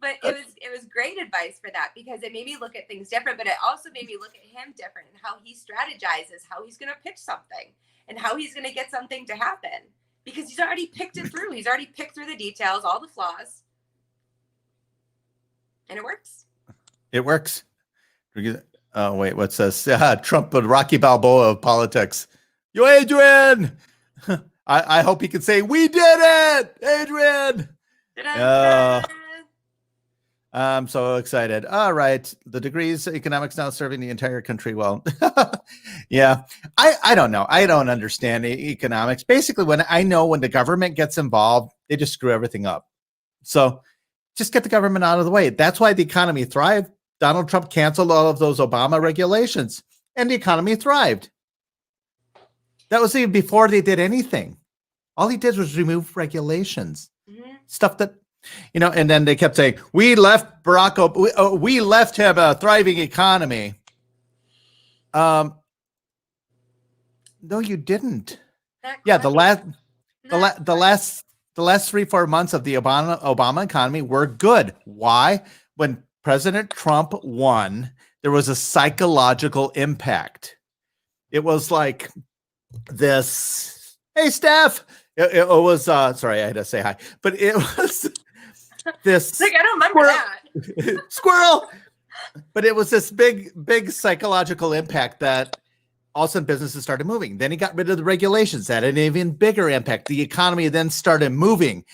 but it was great advice for that because it made me look at things different, but it also made me look at him different and how he strategizes, how he's going to pitch something and how he's going to get something to happen because he's already picked it through. He's already picked through the details, all the flaws, and it works. It works. Oh, wait, what's this? Trump, the Rocky Balboa of politics. Yo, Adrian! I hope he can say, we did it, Adrian! I'm so excited. All right. The degrees economics now serving the entire country well. Yeah. I don't know. I don't understand economics. Basically, when the government gets involved, they just screw everything up. So just get the government out of the way. That's why the economy thrived. Donald Trump canceled all of those Obama regulations and the economy thrived. That was even before they did anything. All he did was remove regulations, stuff that, and then they kept saying, we left Barack Obama, we left him a thriving economy. No, you didn't. Yeah. The last 3-4 months of the Obama economy were good. Why? When President Trump won, there was a psychological impact. It was like this, hey, Steph. It was, sorry, I had to say hi, but it was this. Like, I don't remember that. Squirrel. But it was this big psychological impact that all of a sudden businesses started moving. Then he got rid of the regulations. That had an even bigger impact. The economy then started moving.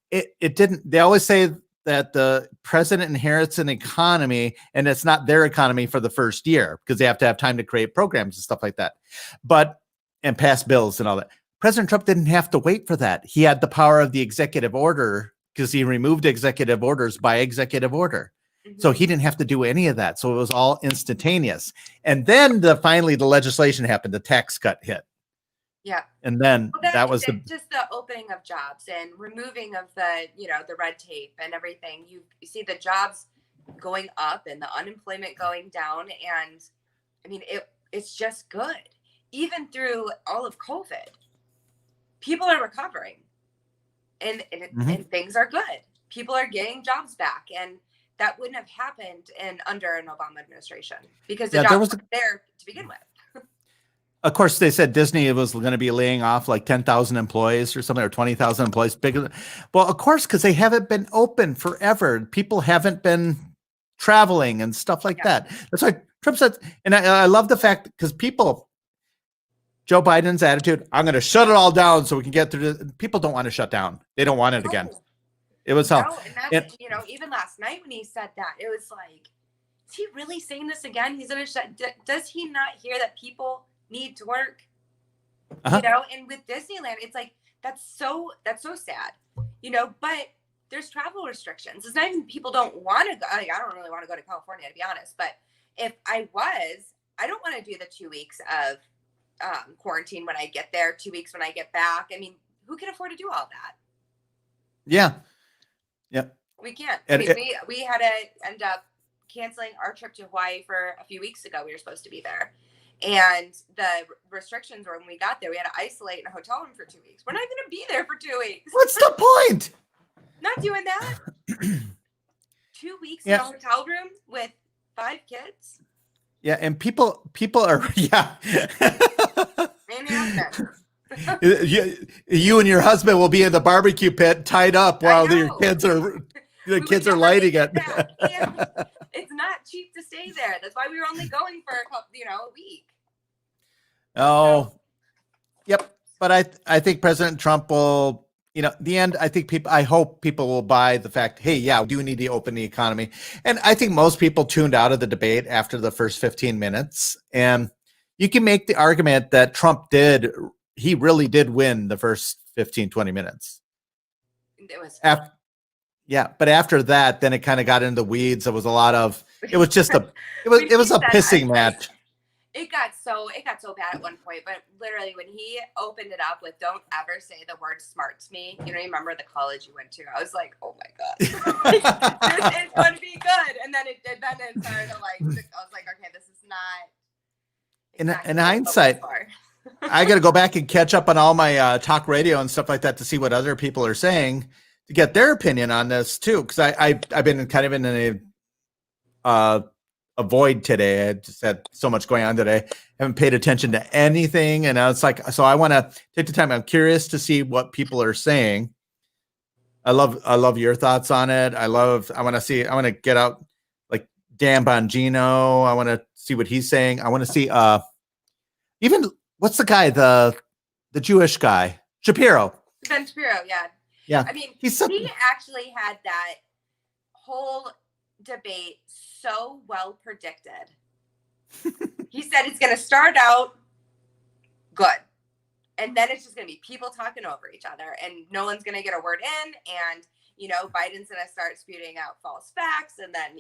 It didn't, they always say that the president inherits an economy and it's not their economy for the first year because they have to have time to create programs and stuff like that. And pass bills and all that. President Trump didn't have to wait for that. He had the power of the executive order because he removed executive orders by executive order. So he didn't have to do any of that. So it was all instantaneous. And then finally the legislation happened. The tax cut hit. Yeah. And then that was just the opening of jobs and removing of the, the red tape and everything. You see the jobs going up and the unemployment going down. And I mean, it's just good. Even through all of COVID, people are recovering and things are good. People are getting jobs back. And that wouldn't have happened under an Obama administration because the jobs were there to begin with. Of course, they said Disney was going to be laying off like 10,000 employees or something, or 20,000 employees. Well, of course, because they haven't been open forever. People haven't been traveling and stuff like that. That's why Trump said, and I love the fact because Joe Biden's attitude, I'm going to shut it all down so we can get through this. People don't want to shut down. They don't want it again. It was hell. And that's, even last night when he said that, it was like, is he really saying this again? He's going to shut. Does he not hear that people need to work? And with Disneyland, it's like, that's so sad, but there's travel restrictions. It's not even people don't want to go. I don't really want to go to California, to be honest. But if I don't want to do the 2 weeks of quarantine when I get there, 2 weeks when I get back. I mean, who can afford to do all that? Yeah. We can't. We had to end up canceling our trip to Hawaii for a few weeks ago. We were supposed to be there. And the restrictions were when we got there, we had to isolate in a hotel room for 2 weeks. We're not going to be there for 2 weeks. What's the point? Not doing that. 2 weeks in a hotel room with 5 kids. Yeah, and people are you and your husband will be in the barbecue pit tied up while your kids are The we kids would are never lighting make it. back. And it's not cheap to stay there. That's why we were only going for a week. Oh, yep. But I think President Trump will, the end, I hope people will buy the fact, hey, yeah, we do need to open the economy. And I think most people tuned out of the debate after the first 15 minutes. And you can make the argument that he really did win the first 15, 20 minutes. It was yeah, but after that, then it kind of got into the weeds. It was a pissing match. It got so bad at one point, but literally when he opened it up with "Don't ever say the word smart to me," you remember the college you went to? I was like, oh my god, this is going to be good. And then it started to I was like, okay, this is not. Exactly in hindsight, I got to go back and catch up on all my talk radio and stuff like that to see what other people are saying to get their opinion on this too. Because I've been kind of in a void today. I just had so much going on today. Haven't paid attention to anything, and it's like, so I want to take the time. I'm curious to see what people are saying. I love your thoughts on it. I want to get out like Dan Bongino. I want to see what he's saying. I want to see even what's the guy, the Jewish guy, Shapiro. Ben Shapiro, yeah. Yeah. I mean, he actually had that whole debate so well predicted. He said it's going to start out good, and then it's just going to be people talking over each other, and no one's going to get a word in, and Biden's going to start spewing out false facts, and then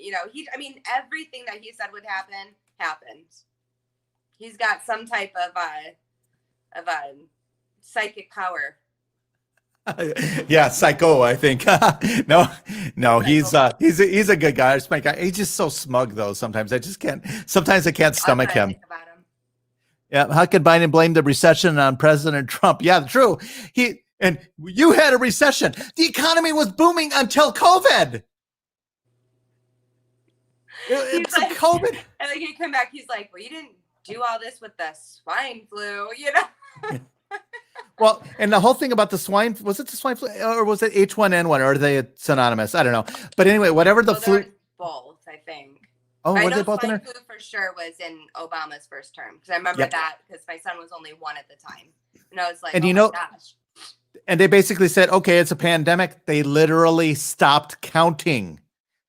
everything that he said would happen happened. He's got some type of a psychic power. Yeah, psycho. I think no, he's a good guy. I respect guy. He's just so smug though. Sometimes I can't stomach him. About him. Yeah, how could Biden blame the recession on President Trump? Yeah, true. You had a recession. The economy was booming until COVID. It's like, COVID. And then he came back. He's like, "Well, you didn't do all this with the swine flu, Well, and the whole thing about was it the swine flu or was it H1N1 or are they synonymous? I don't know. But anyway, whatever the flu. Both, I think. Oh, were they both in there? Swine flu for sure was in Obama's first term because I remember that because my son was only 1 at the time. And I was like, my gosh. And they basically said, okay, it's a pandemic. They literally stopped counting.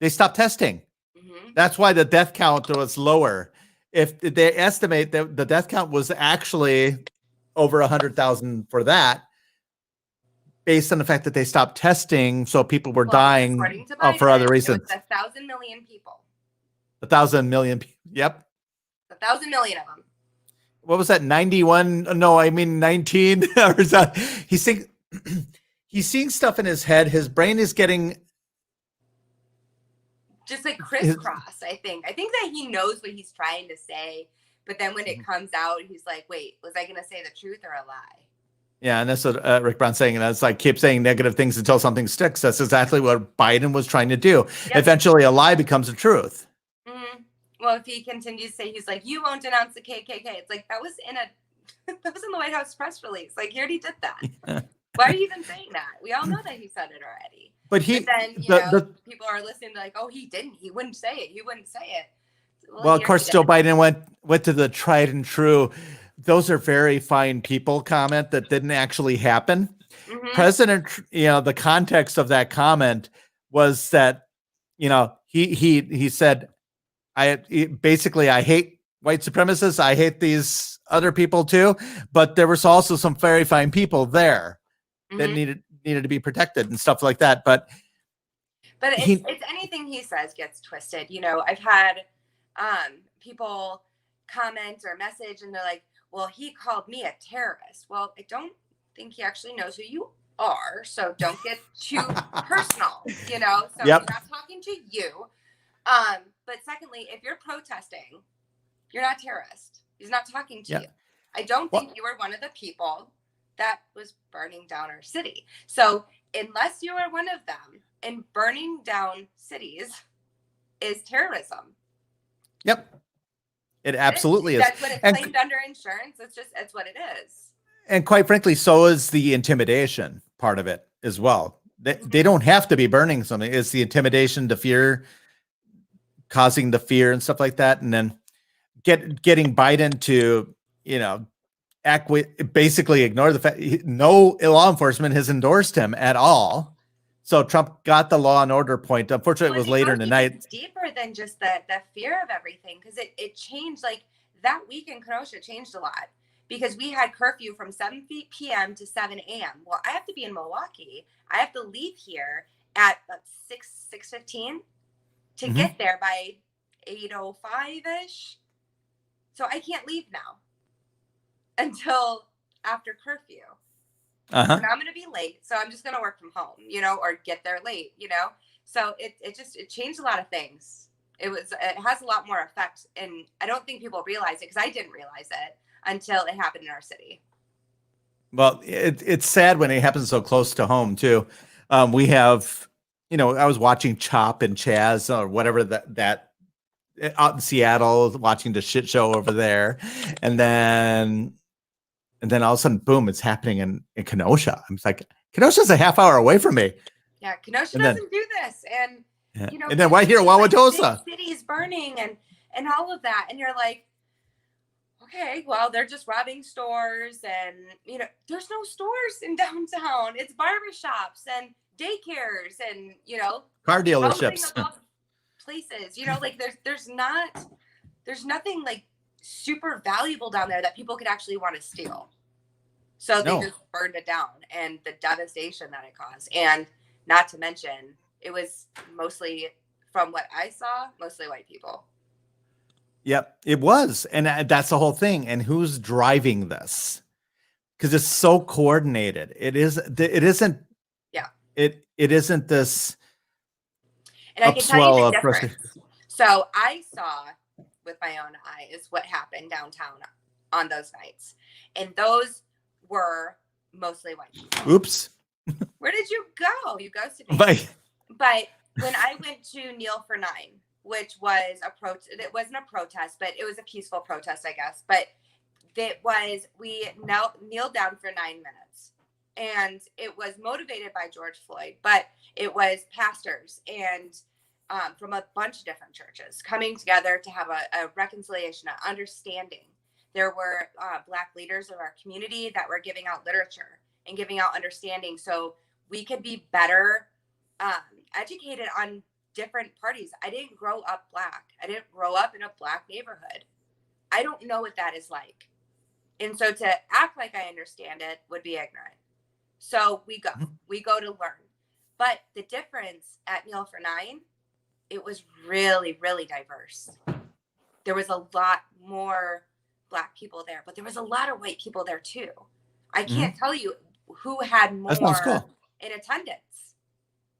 They stopped testing. Mm-hmm. That's why the death count was lower. If they estimate that the death count was actually over 100,000 for that, based on the fact that they stopped testing, so people were dying Biden, for other reasons. It was 1,000 million people. 1,000 million. Yep. 1,000 million of them. What was that? 91? No, I mean 19. Or is that he's seeing stuff in his head. His brain is getting just like crisscross. I think that he knows what he's trying to say. But then when it comes out, he's like, wait, was I going to say the truth or a lie? Yeah, and that's what Rick Brown's saying. And that's like, keep saying negative things until something sticks. That's exactly what Biden was trying to do. Yep. Eventually, a lie becomes a truth. Mm-hmm. Well, if he continues to say, he's like, you won't denounce the KKK. It's like, that was in the White House press release. Like, he already did that. Yeah. Why are you even saying that? We all know that he said it already. But then, people are listening to like, oh, he didn't. He wouldn't say it. He wouldn't say it. Well, of course, Joe Biden went to the tried and true. Those are very fine people comment that didn't actually happen. Mm-hmm. President, the context of that comment was that, he said, I hate white supremacists. I hate these other people too. But there was also some very fine people there that needed to be protected and stuff like that. But it's anything he says gets twisted. I've had people comment or message and they're like, well, he called me a terrorist. Well, I don't think he actually knows who you are, so don't get too personal, so he's not talking to you. But secondly, if you're protesting, you're not a terrorist. He's not talking to you. I don't think you were one of the people that was burning down our city. So unless you are one of them, and burning down cities is terrorism. Yep. It absolutely is. That's what it's claimed under insurance. It's what it is. And quite frankly, so is the intimidation part of it as well. They don't have to be burning something. It's the intimidation, the fear, causing the fear and stuff like that. And then getting Biden to, basically ignore the fact no law enforcement has endorsed him at all. So Trump got the law and order point. Unfortunately, it was later in the night. It's deeper than just the fear of everything, because it changed. Like that week in Kenosha changed a lot, because we had curfew from 7 p.m. to 7 a.m. Well, I have to be in Milwaukee. I have to leave here at 6:15 to get there by 8:05-ish. So I can't leave now until after curfew. And I'm going to be late. So I'm just going to work from home, or get there late, So it changed a lot of things. It has a lot more effect. And I don't think people realize it, because I didn't realize it until it happened in our city. Well, it's sad when it happens so close to home too. We have, I was watching Chop and Chaz or whatever that out in Seattle, watching the shit show over there. And then all of a sudden, boom, it's happening in Kenosha. I'm like, Kenosha's a half hour away from me. Yeah, Kenosha doesn't do this. And, and then right here, Wauwatosa. Big city's burning and all of that. And you're like, okay, well, they're just robbing stores. And, there's no stores in downtown. It's barbershops and daycares and, car dealerships. Places, like there's nothing like super valuable down there that people could actually want to steal. So they just burned it down, and the devastation that it caused. And not to mention, it was mostly, from what I saw, mostly white people. Yep, it was. And that's the whole thing. And who's driving this? Because it's so coordinated. It isn't. Yeah. It isn't this. And I can tell you the difference. So I saw with my own eyes what happened downtown on those nights. And those were mostly white people. Oops. Where did you go? You ghosted me. But when I went to Kneel for 9, which was it wasn't a protest, but it was a peaceful protest, I guess. But we kneeled down for 9 minutes. And it was motivated by George Floyd, but it was pastors and from a bunch of different churches coming together to have a reconciliation, an understanding. There were Black leaders of our community that were giving out literature and giving out understanding, so we could be better educated on different parties. I didn't grow up Black. I didn't grow up in a Black neighborhood. I don't know what that is like. And so to act like I understand it would be ignorant. So we go to learn. But the difference at Kneel for 9, it was really, really diverse. There was a lot more Black people there, but there was a lot of white people there too. I can't tell you who had more in attendance,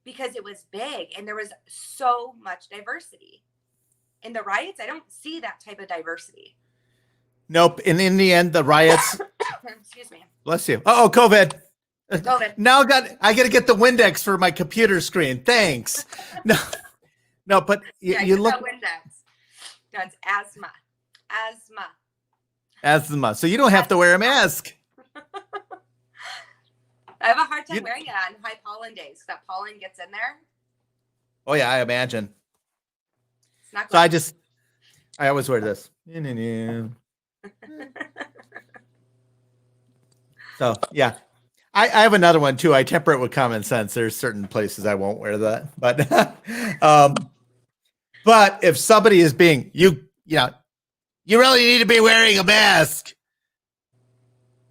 because it was big and there was so much diversity. In the riots, I don't see that type of diversity. Nope. And in the end, the riots. Excuse me. Bless you. Oh, COVID. Now I got to get the Windex for my computer screen. Thanks. No, but you look. Windex. That's asthma. So you don't have to wear a mask. I have a hard time wearing it on high pollen days. That pollen gets in there. Oh yeah, I imagine. It's not so I always wear this. So yeah. I have another one too. I temper it with common sense. There's certain places I won't wear that, but if somebody is being you really need to be wearing a mask.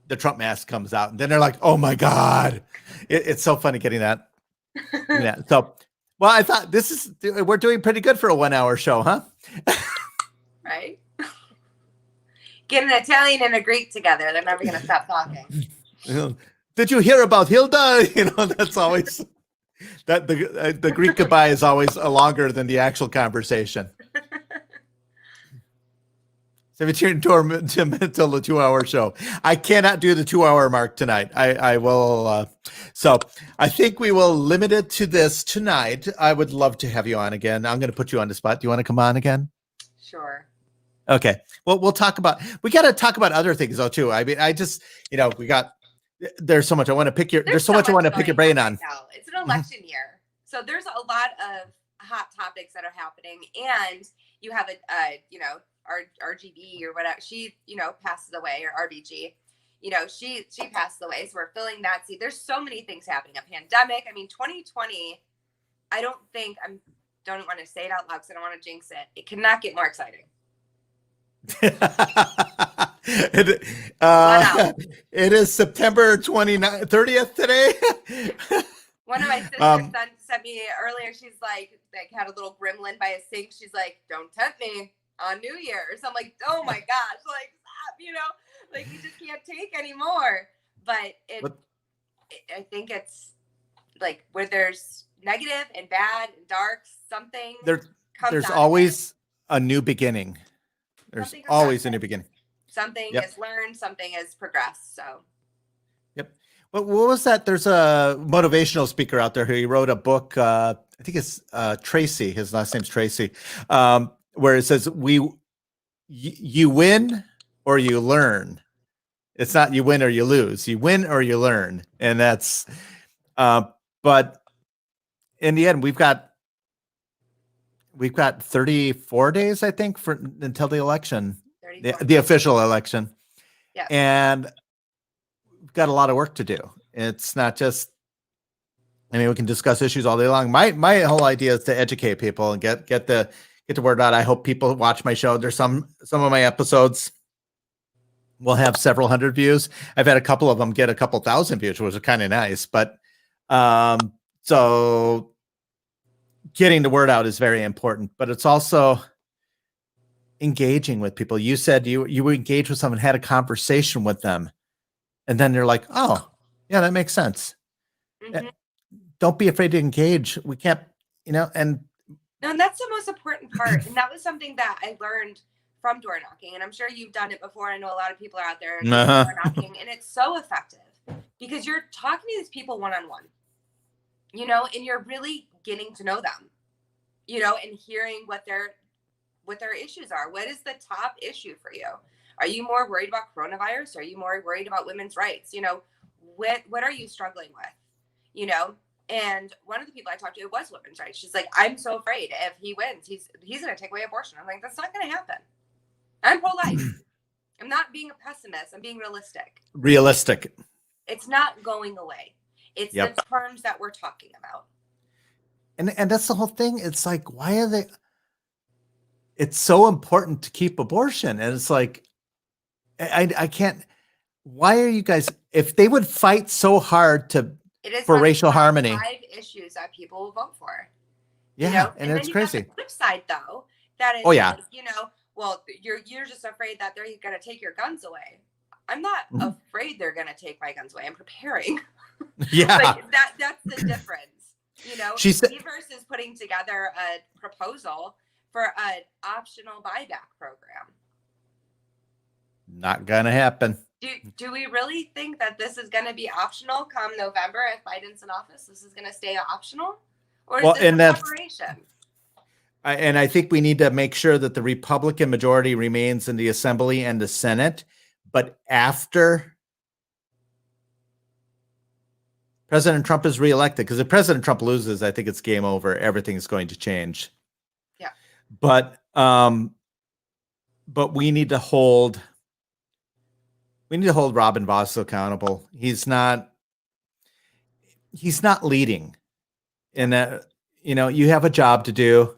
The Trump mask comes out, and then they're like, "Oh my God!" It's so funny getting that. Yeah. So, well, I thought we're doing pretty good for a 1-hour show, huh? Right. Get an Italian and a Greek together. They're never going to stop talking. Did you hear about Hilda? That's always that the Greek goodbye is always longer than the actual conversation. So if you're until the 2-hour show, I cannot do the 2-hour mark tonight. I will. So I think we will limit it to this tonight. I would love to have you on again. I'm going to put you on the spot. Do you want to come on again? Sure. Okay. Well, we got to talk about other things though, too. I mean, I just, we got There's so much I want to pick there's so much I want to pick your brain on. Right now. It's an election year. So there's a lot of hot topics that are happening. And you have our RGB or whatever, she, passes away, or RBG, she passed away. So we're filling that seat. There's so many things happening. A pandemic. I mean, 2020, I don't want to say it out loud because I don't want to jinx it. It cannot get more exciting. It is September 30th today. One of my sisters sent me earlier. She's like had a little gremlin by a sink. She's like, "Don't tempt me on New Year's." I'm like, "Oh my gosh, like stop, like you just can't take anymore." But I think it's like where there's negative and bad and dark, something there's always a new beginning. There's always a new beginning. Something is learned, something is progressed. So, yep. What was that? There's a motivational speaker out there who wrote a book. I think it's Tracy. His last name's Tracy, where it says you win or you learn. It's not you win or you lose. You win or you learn, and that's. But in the end, we've got 34 days, I think, until the election, the official election. Yeah. And we've got a lot of work to do. It's not just, we can discuss issues all day long. My whole idea is to educate people and get the word out. I hope people watch my show. There's some of my episodes will have several hundred views. I've had a couple of them get a couple thousand views, which was kind of nice. But so getting the word out is very important, but it's also engaging with people. You said you engaged with someone, had a conversation with them, and then they're like, "Oh, yeah, that makes sense." Mm-hmm. Don't be afraid to engage. We can't, and that's the most important part. And that was something that I learned from door knocking. And I'm sure you've done it before. I know a lot of people are out there doing door knocking, and it's so effective because you're talking to these people one-on-one, and you're really getting to know them, and hearing what their issues are. What is the top issue for you? Are you more worried about coronavirus? Are you more worried about women's rights? What are you struggling with? And one of the people I talked to, it was women's rights. She's like, "I'm so afraid if he wins, he's going to take away abortion." I'm like, that's not going to happen. I'm pro-life. I'm not being a pessimist. I'm being realistic. It's not going away. It's the terms that we're talking about. And that's the whole thing. It's like, why are they? It's so important to keep abortion. And it's like, I can't, why are you guys, if they would fight so hard for racial harmony. 5 issues that people will vote for. Yeah. And it's crazy. The flip side though, that is, well, you're just afraid that they're going to take your guns away. I'm not afraid they're going to take my guns away. I'm preparing. Yeah. That's the difference. She said, versus putting together a proposal for an optional buyback program. Not gonna happen. Do we really think that this is going to be optional come November if Biden's in office? This is going to stay optional, or is this a preparation? And I think we need to make sure that the Republican majority remains in the Assembly and the Senate, but after President Trump is reelected, because if President Trump loses, I think it's game over. Everything is going to change. Yeah. But we need to hold Robin Vos accountable. He's not leading. And that, you have a job to do.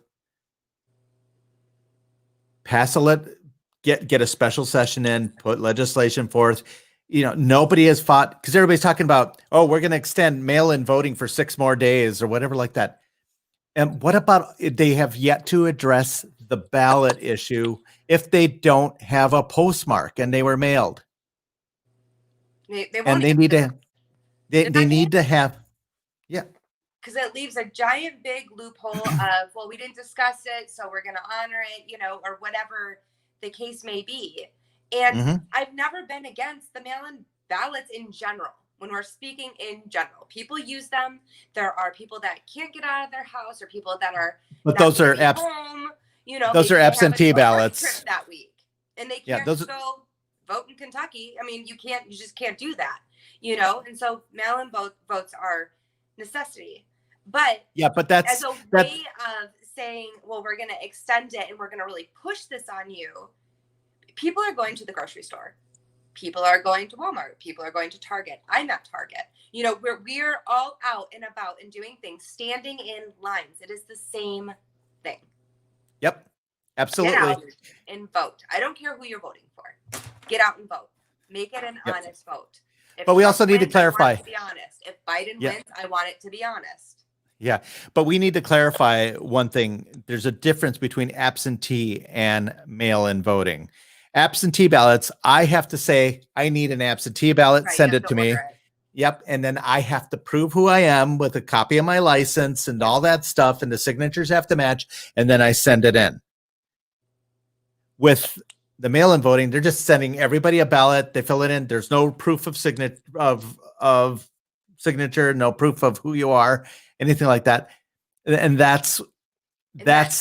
Get a special session in, put legislation forth. Nobody has fought, because everybody's talking about, we're going to extend mail-in voting for 6 more days or whatever like that. And what about, they have yet to address the ballot issue if they don't have a postmark and they were mailed. They need to have. Because it leaves a giant big loophole of, well, we didn't discuss it, so we're going to honor it, or whatever the case may be. And I've never been against the mail-in ballots in general. When we're speaking in general, people use them. There are people that can't get out of their house, or people that are. But those are home. Those are absentee ballots that week, and they can't go vote in Kentucky. I mean, you just can't do that. you know, and so mail-in votes are necessity. But Yeah, but as that's a that. way of saying, well, we're going to extend it and we're going to really push this on you, people are going to the grocery store. People are going to Walmart. People are going to Target. I'm at Target. You know, we're all out and about and doing things, standing in lines. It is the same thing. Yep, Get absolutely. out and vote. I don't care who you're voting for. Get out and vote. Make it an Yep. honest vote. If But we Trump also need to wins, I want clarify. it to be honest. If Biden Yeah. wins, I want it to be honest. Yeah, but we need to clarify one thing. There's a difference between absentee and mail-in voting. Absentee ballots, I have to say, I need an absentee ballot, Right, send you have it to to me. order it. Yep. And then I have to prove who I am with a copy of my license and Yep. all that stuff. And the signatures have to match. And then I send it in. With the mail-in voting, they're just sending everybody a ballot. They fill it in. There's no proof of signature, no proof of who you are, anything like that. And that's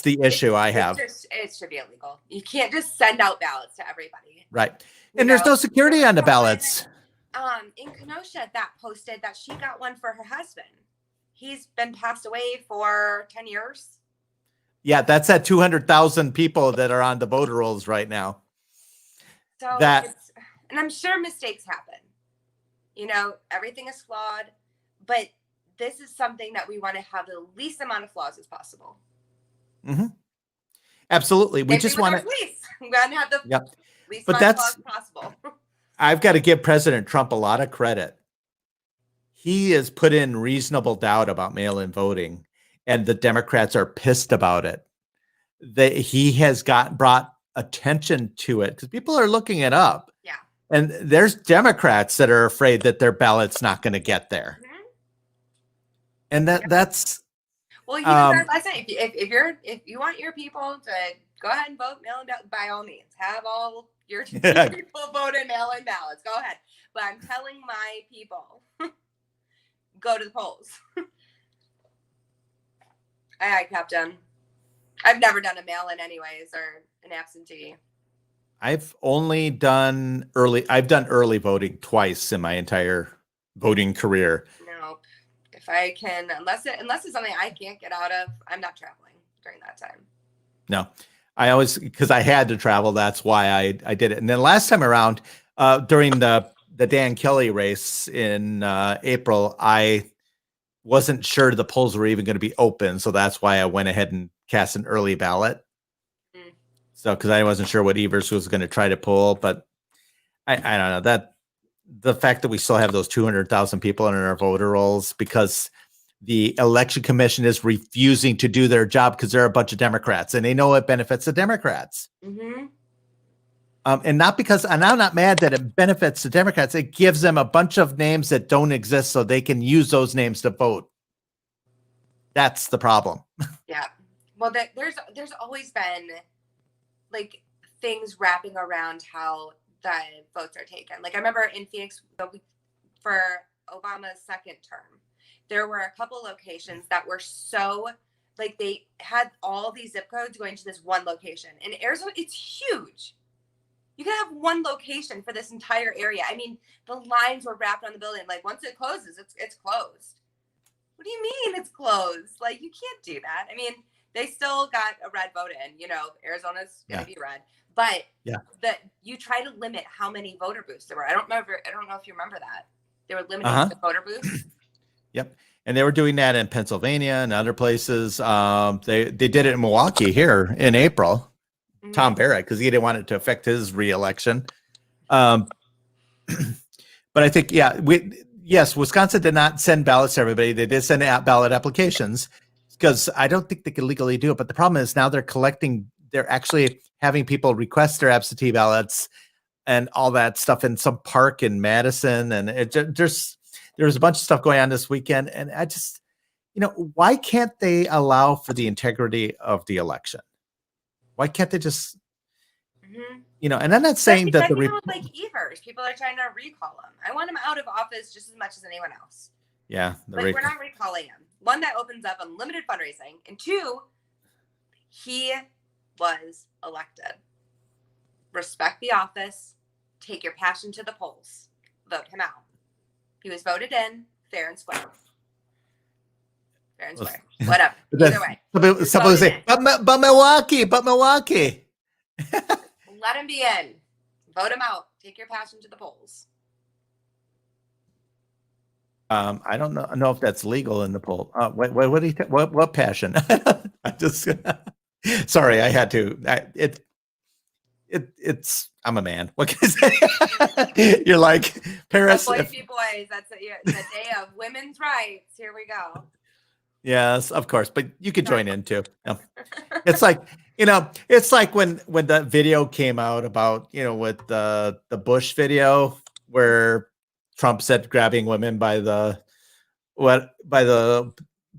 the issue I have. It should be illegal. You can't just send out ballots to everybody. Right. And there's no security on the ballots. In Kenosha that posted that she got one for her husband. He's been passed away for 10 years. Yeah, that's at 200,000 people that are on the voter rolls right now. So and I'm sure mistakes happen. You know, everything is flawed, but this is something that we want to have the least amount of flaws as possible. Mm-hmm. Absolutely. We just want to. We want to have the least but amount of flaws possible. I've got to give President Trump a lot of credit. He has put in reasonable doubt about mail-in voting, and the Democrats are pissed about it. He has brought attention to it because people are looking it up. Yeah. And there's Democrats that are afraid that their ballot's not going to get there. Mm-hmm. And that's. Well, he said last night, if you want your people to go ahead and vote mail-in, by all means, have all your people vote in mail-in ballots. Go ahead. But I'm telling my people, go to the polls. Aye, Captain. I've never done a mail-in anyways, or an absentee. I've done early voting twice in my entire voting career. No. If I can, unless it's something I can't get out of, I'm not traveling during that time. No, because I had to travel. That's why I did it. And then last time around, during the Dan Kelly race in April, I wasn't sure the polls were even going to be open. So that's why I went ahead and cast an early ballot. Mm. So, because I wasn't sure what Evers was going to try to pull, but I don't know that the fact that we still have those 200,000 people in our voter rolls because the election commission is refusing to do their job because they're a bunch of Democrats and they know it benefits the Democrats. Mm-hmm. And not because, and I'm not mad that it benefits the Democrats. It gives them a bunch of names that don't exist so they can use those names to vote. That's the problem. Yeah. Well, there's always been like things wrapping around how the votes are taken. Like I remember in Phoenix for Obama's second term, there were a couple locations that were so like they had all these zip codes going to this one location. In Arizona, it's huge. You can have one location for this entire area. I mean, the lines were wrapped on the building. Like once it closes, it's closed. What do you mean it's closed? Like you can't do that. I mean, they still got a red vote in. You know, Arizona's going to be red. But you try to limit how many voter booths there were. I don't know if you remember that. They were limiting the voter booths. Yep. And they were doing that in Pennsylvania and other places. They did it in Milwaukee here in April. Mm-hmm. Tom Barrett, because he didn't want it to affect his reelection. But I think, Wisconsin did not send ballots to everybody. They did send out ballot applications because I don't think they could legally do it. But the problem is now they're actually having people request their absentee ballots and all that stuff in some park in Madison. And there's a bunch of stuff going on this weekend. And I just, why can't they allow for the integrity of the election? Why can't they just, and I'm not saying that like Evers, people are trying to recall him. I want him out of office just as much as anyone else. Yeah. But we're not recalling him. One, that opens up unlimited fundraising. And two, he was elected. Respect the office. Take your passion to the polls. Vote him out. He was voted in fair and square. Fair and square. Whatever. Either way. Somebody say, but Milwaukee. Let him be in. Vote him out. Take your passion to the polls. I don't know if that's legal in the poll. What passion? I just sorry, I had to. It's I'm a man. What can I say? You're like Paris. Boys. That's the day of women's rights. Here we go. Yes, of course, but you could join in too. No. It's like it's like when the video came out about with the Bush video where Trump said grabbing women by the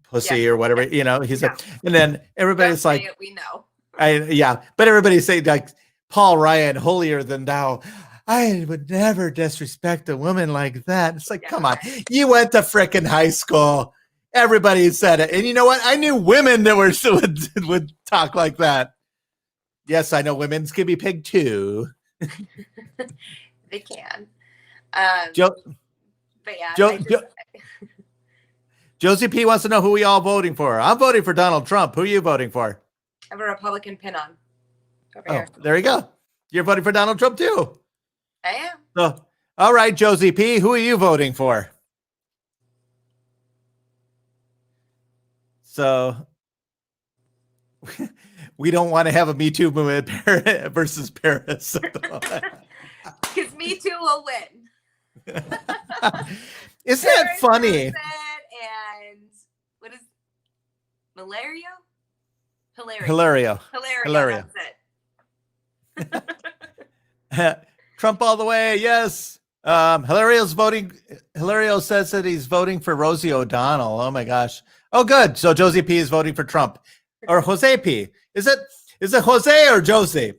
pussy or whatever, he's like, and then everybody's like, we know. But everybody's saying like Paul Ryan, holier than thou. I would never disrespect a woman like that. It's like, come on, you went to frickin' high school. Everybody said it, and you know what? I knew women that would talk like that. Yes, I know women can be pig too. They can. But yeah, Josie P wants to know who we all voting for. I'm voting for Donald Trump. Who are you voting for? I have a Republican pin on. Here. There you go. You're voting for Donald Trump too. I am. So, all right, Josie P, who are you voting for? So we don't want to have a Me Too movement versus Paris. Because Me Too will win. Isn't that funny? And what is Hilario? Hilario. That's it. Trump all the way. Yes. Hilario's voting. Hilario says that he's voting for Rosie O'Donnell. Oh my gosh. Oh, good. So Josie P is voting for Trump, or Jose P. Is it Jose or Josie?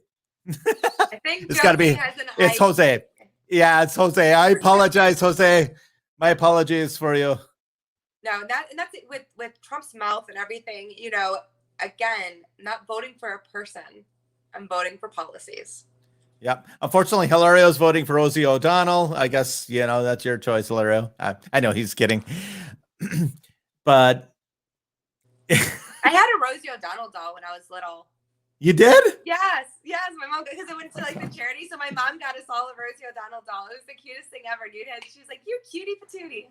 I think it's got to be. It's Jose. Yeah, it's Jose. I apologize, Jose. My apologies for you. No, that's it with Trump's mouth and everything. Again, not voting for a person. I'm voting for policies. Yep. Unfortunately, Hilario's voting for Rosie O'Donnell. I guess that's your choice, Hilario. I know he's kidding, but. I had a Rosie O'Donnell doll when I was little. You did? Yes. My mom, because I went to the charity, so my mom got us all a Rosie O'Donnell doll. It was the cutest thing ever, dude. And she was like, "You cutie patootie."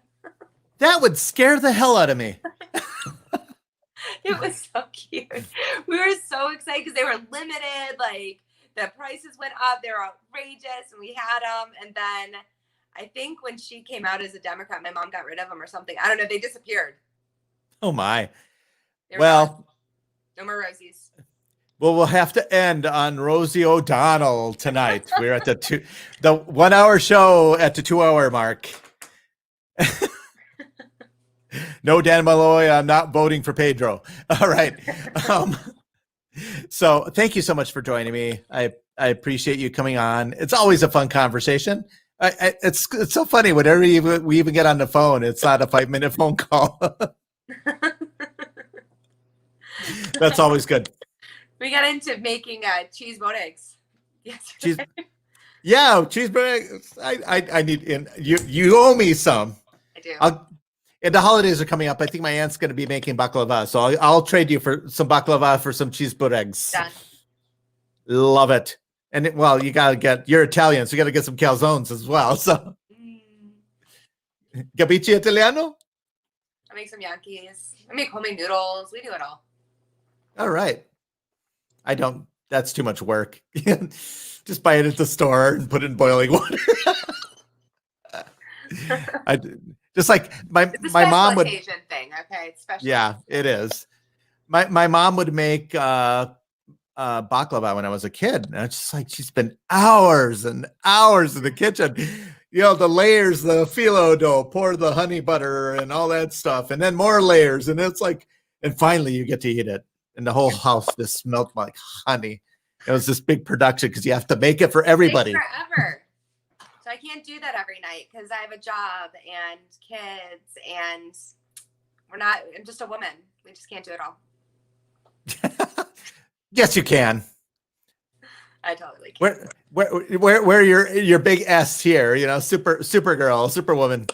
That would scare the hell out of me. It was so cute. We were so excited because they were limited. Like the prices went up; they were outrageous, and we had them. And then I think when she came out as a Democrat, my mom got rid of them or something. I don't know. They disappeared. Oh my. Well, no more Rosies. Well, we'll have to end on Rosie O'Donnell tonight. We're at the 1 hour show at the 2 hour mark. No, Dan Malloy, I'm not voting for Pedro. All right. So thank you so much for joining me. I appreciate you coming on. It's always a fun conversation. It's so funny. Whenever we even get on the phone, it's not a 5-minute phone call. That's always good. We got into making cheese boat eggs. Cheese boat eggs. I need in you owe me some. I do. And the holidays are coming up. I think my aunt's going to be making baklava, so I'll trade you for some baklava for some cheese boat eggs. Done. Love it. And you're Italian, so you got to get some calzones as well. So, Capici Italiano? I make some Yankees. I make homemade noodles. We do it all. All right. I don't. That's too much work. Just buy it at the store and put it in boiling water. Just like my mom would. Asian thing, okay? It's special. Yeah, it is. My mom would make baklava when I was a kid, and it's just like she spent hours and hours in the kitchen. The layers, the phyllo dough, pour the honey butter and all that stuff, and then more layers, and it's like, and finally you get to eat it. And the whole house just smelled like honey. It was this big production because you have to make it for everybody. Forever. So I can't do that every night because I have a job and kids, and I'm just a woman. We just can't do it all. Yes, you can. I totally can. Where your big S here, Supergirl, Superwoman.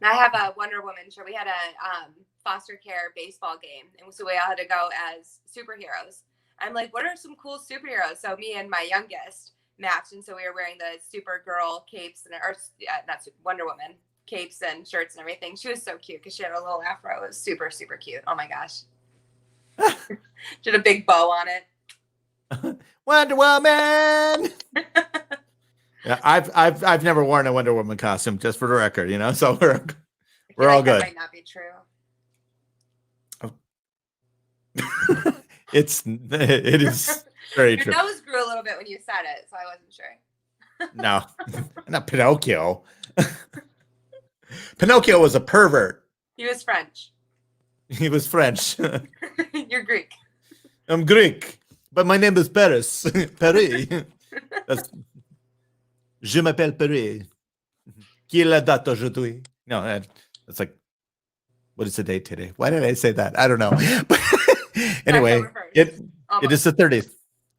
And I have a Wonder Woman shirt. We had a foster care baseball game, and so we all had to go as superheroes. I'm like, what are some cool superheroes? So me and my youngest matched, and so we were wearing the Supergirl capes and not Wonder Woman capes and shirts and everything. She was so cute because she had a little afro. It was super, super cute. Oh my gosh. She had a big bow on it. Wonder Woman. Yeah, I've never worn a Wonder Woman costume, just for the record, so we're all good. That might not be true. It is very Your true. nose grew a little bit when you said it, so I wasn't sure. No, not Pinocchio. Pinocchio was a pervert. He was French. He was French. You're Greek. I'm Greek, but my name is Paris. Paris. Je m'appelle Paris. Qui est la date aujourd'hui? No, that's like, what is the date today? Why did I say that? I don't know. But anyway, it is the 30th.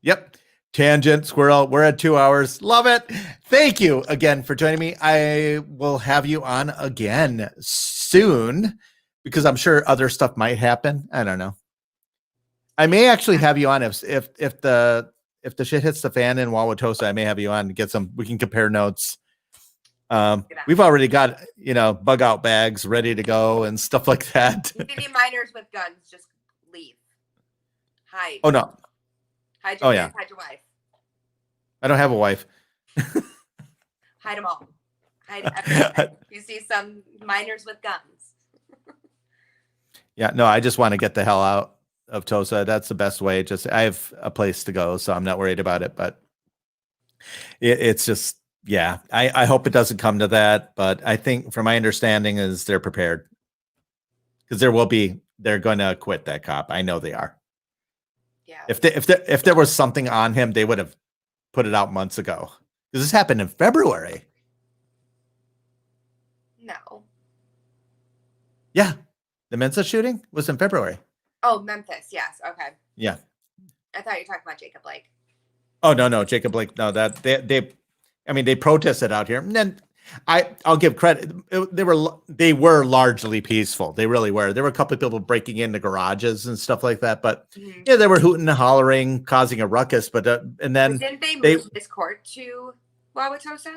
Yep. Tangent Squirrel. We're at 2 hours. Love it. Thank you again for joining me. I will have you on again soon because I'm sure other stuff might happen. I don't know. I may actually have you on if the shit hits the fan in Wauwatosa. I may have you on to get we can compare notes. We've already got, bug out bags ready to go and stuff like that. If you see minors with guns, just leave. Hide. Oh, no. Hide your kids, hide your wife. I don't have a wife. Hide them all. Hide everything. You see some minors with guns. Yeah, no, I just want to get the hell out of Tosa. That's the best way. I have a place to go, so I'm not worried about it. But it's just, yeah, I hope it doesn't come to that. But I think, from my understanding, is they're prepared because they're going to quit that cop. I know they are. Yeah. If there was something on him, they would have put it out months ago. Because this happened in February. No. Yeah, the Mensa shooting was in February. Oh, Memphis. Yes. Okay. Yeah. I thought you were talking about Jacob Blake. Oh, no, Jacob Blake. No, that they protested out here. And then I'll give credit. They were largely peaceful. They really were. There were a couple of people breaking into garages and stuff like that. But yeah, they were hooting and hollering, causing a ruckus. But and then didn't they move his court to Wauwatosa?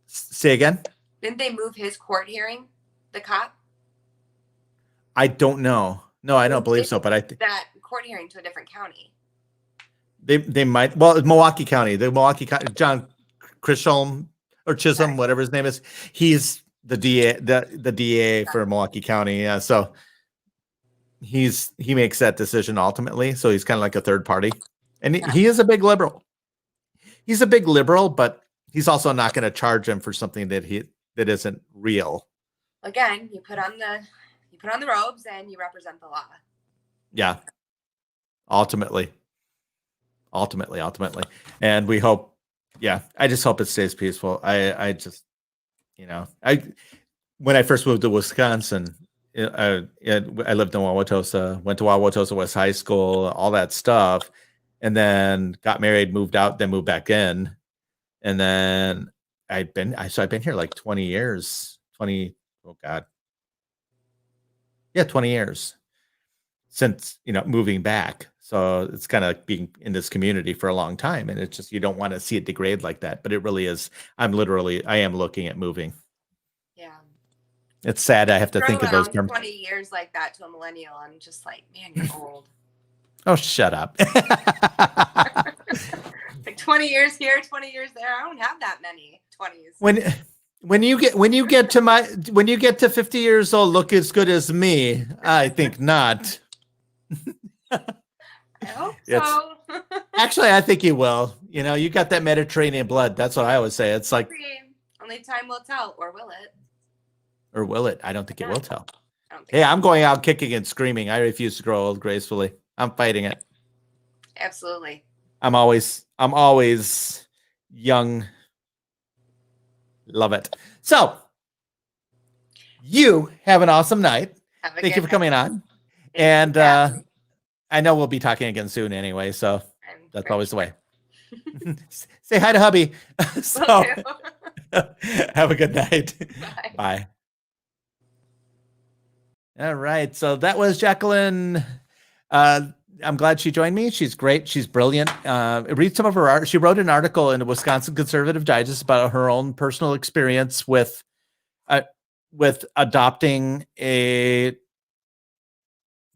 Say again? Didn't they move his court hearing? The cop? I don't know. No, I don't believe so. But I think that court hearing to a different county. They might. Well, Milwaukee County. The Milwaukee County. John Chisholm or Chisholm, whatever his name is. He's the DA. The DA for Milwaukee County. Yeah. So he makes that decision ultimately. So he's kind of like a third party, and he is a big liberal. He's a big liberal, but he's also not going to charge him for something that isn't real. Again, you put on the robes and you represent the law. Yeah. Ultimately. And we hope, I just hope it stays peaceful. I just, when I first moved to Wisconsin, I lived in Wauwatosa, went to Wauwatosa West High School, all that stuff, and then got married, moved out, then moved back in. And then I've been here like 20 years, 20 years since, moving back. So it's kind of being in this community for a long time. And it's just, you don't want to see it degrade like that, but it really is. I am looking at moving. Yeah. It's sad. I have to think of those terms. 20 years like that to a millennial. I'm just like, man, you're old. Oh, shut up. Like 20 years here, 20 years there. I don't have that many 20s. When you get to 50 years old, look as good as me. I think not. I hope so. Actually, I think you will. You got that Mediterranean blood. That's what I always say. It's like, only time will tell, or will it? Or will it? I don't think it will tell. Hey, I'm going out kicking and screaming. I refuse to grow old gracefully. I'm fighting it. Absolutely. I'm always young. Love it. So you have an awesome night. Thank you for coming on. And I know we'll be talking again soon anyway, so that's always the way. Say hi to hubby. So have a good night. Bye. Bye. All right. So that was Jacqueline. I'm glad she joined me. She's great. She's brilliant. Read some of her art. She wrote an article in the Wisconsin Conservative Digest about her own personal experience with adopting a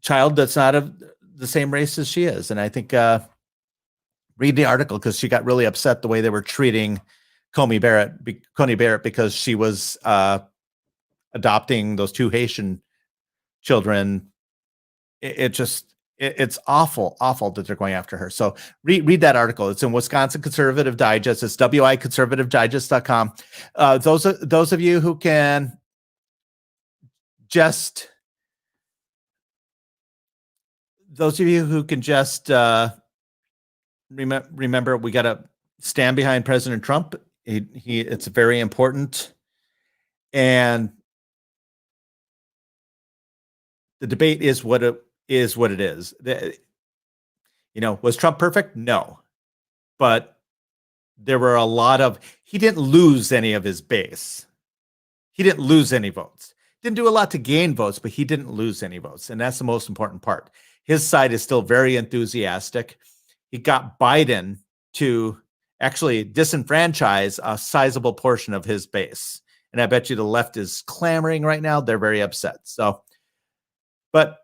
child that's not of the same race as she is. And I think read the article because she got really upset the way they were treating Coney Barrett because she was adopting those two Haitian children. It's awful that they're going after her. So read that article. It's in Wisconsin Conservative Digest. It's wiconservativedigest.com. Those of you who can just remember, we got to stand behind President Trump. It's very important. And the debate is what it is. Was Trump perfect? No. But there were he didn't lose any of his base. He didn't lose any votes. Didn't do a lot to gain votes, but he didn't lose any votes. And that's the most important part. His side is still very enthusiastic. He got Biden to actually disenfranchise a sizable portion of his base. And I bet you the left is clamoring right now. They're very upset. So, but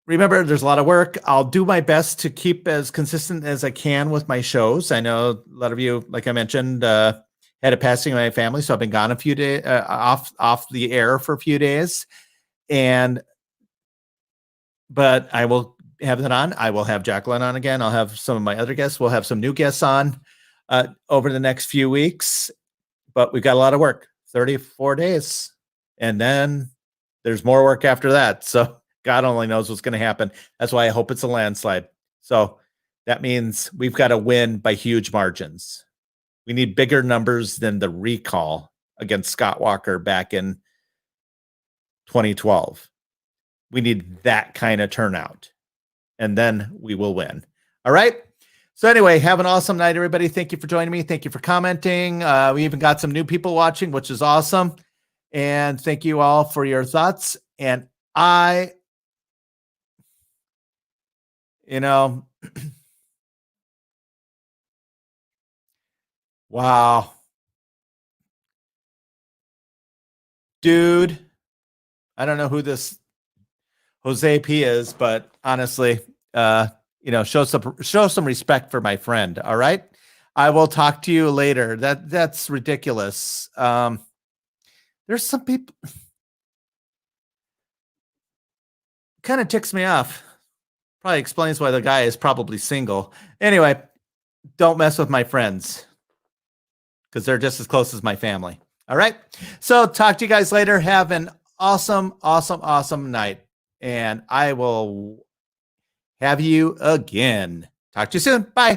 remember, there's a lot of work. I'll do my best to keep as consistent as I can with my shows. I know a lot of you, like I mentioned, had a passing in my family, so I've been gone a few days, off the air for a few days. But I will have that on. I will have Jacqueline on again. I'll have some of my other guests. We'll have some new guests on over the next few weeks. But we've got a lot of work, 34 days. And then there's more work after that. So God only knows what's going to happen. That's why I hope it's a landslide. So that means we've got to win by huge margins. We need bigger numbers than the recall against Scott Walker back in 2012. We need that kind of turnout, and then we will win. All right. So anyway, have an awesome night, everybody. Thank you for joining me. Thank you for commenting. We even got some new people watching, which is awesome. And thank you all for your thoughts. And wow. Dude, I don't know who this Jose P is, but honestly, show some respect for my friend. All right. I will talk to you later. That's ridiculous. There's some people kind of ticks me off. Probably explains why the guy is probably single. Anyway, don't mess with my friends because they're just as close as my family. All right. So talk to you guys later. Have an awesome night. And I will have you again. Talk to you soon. Bye.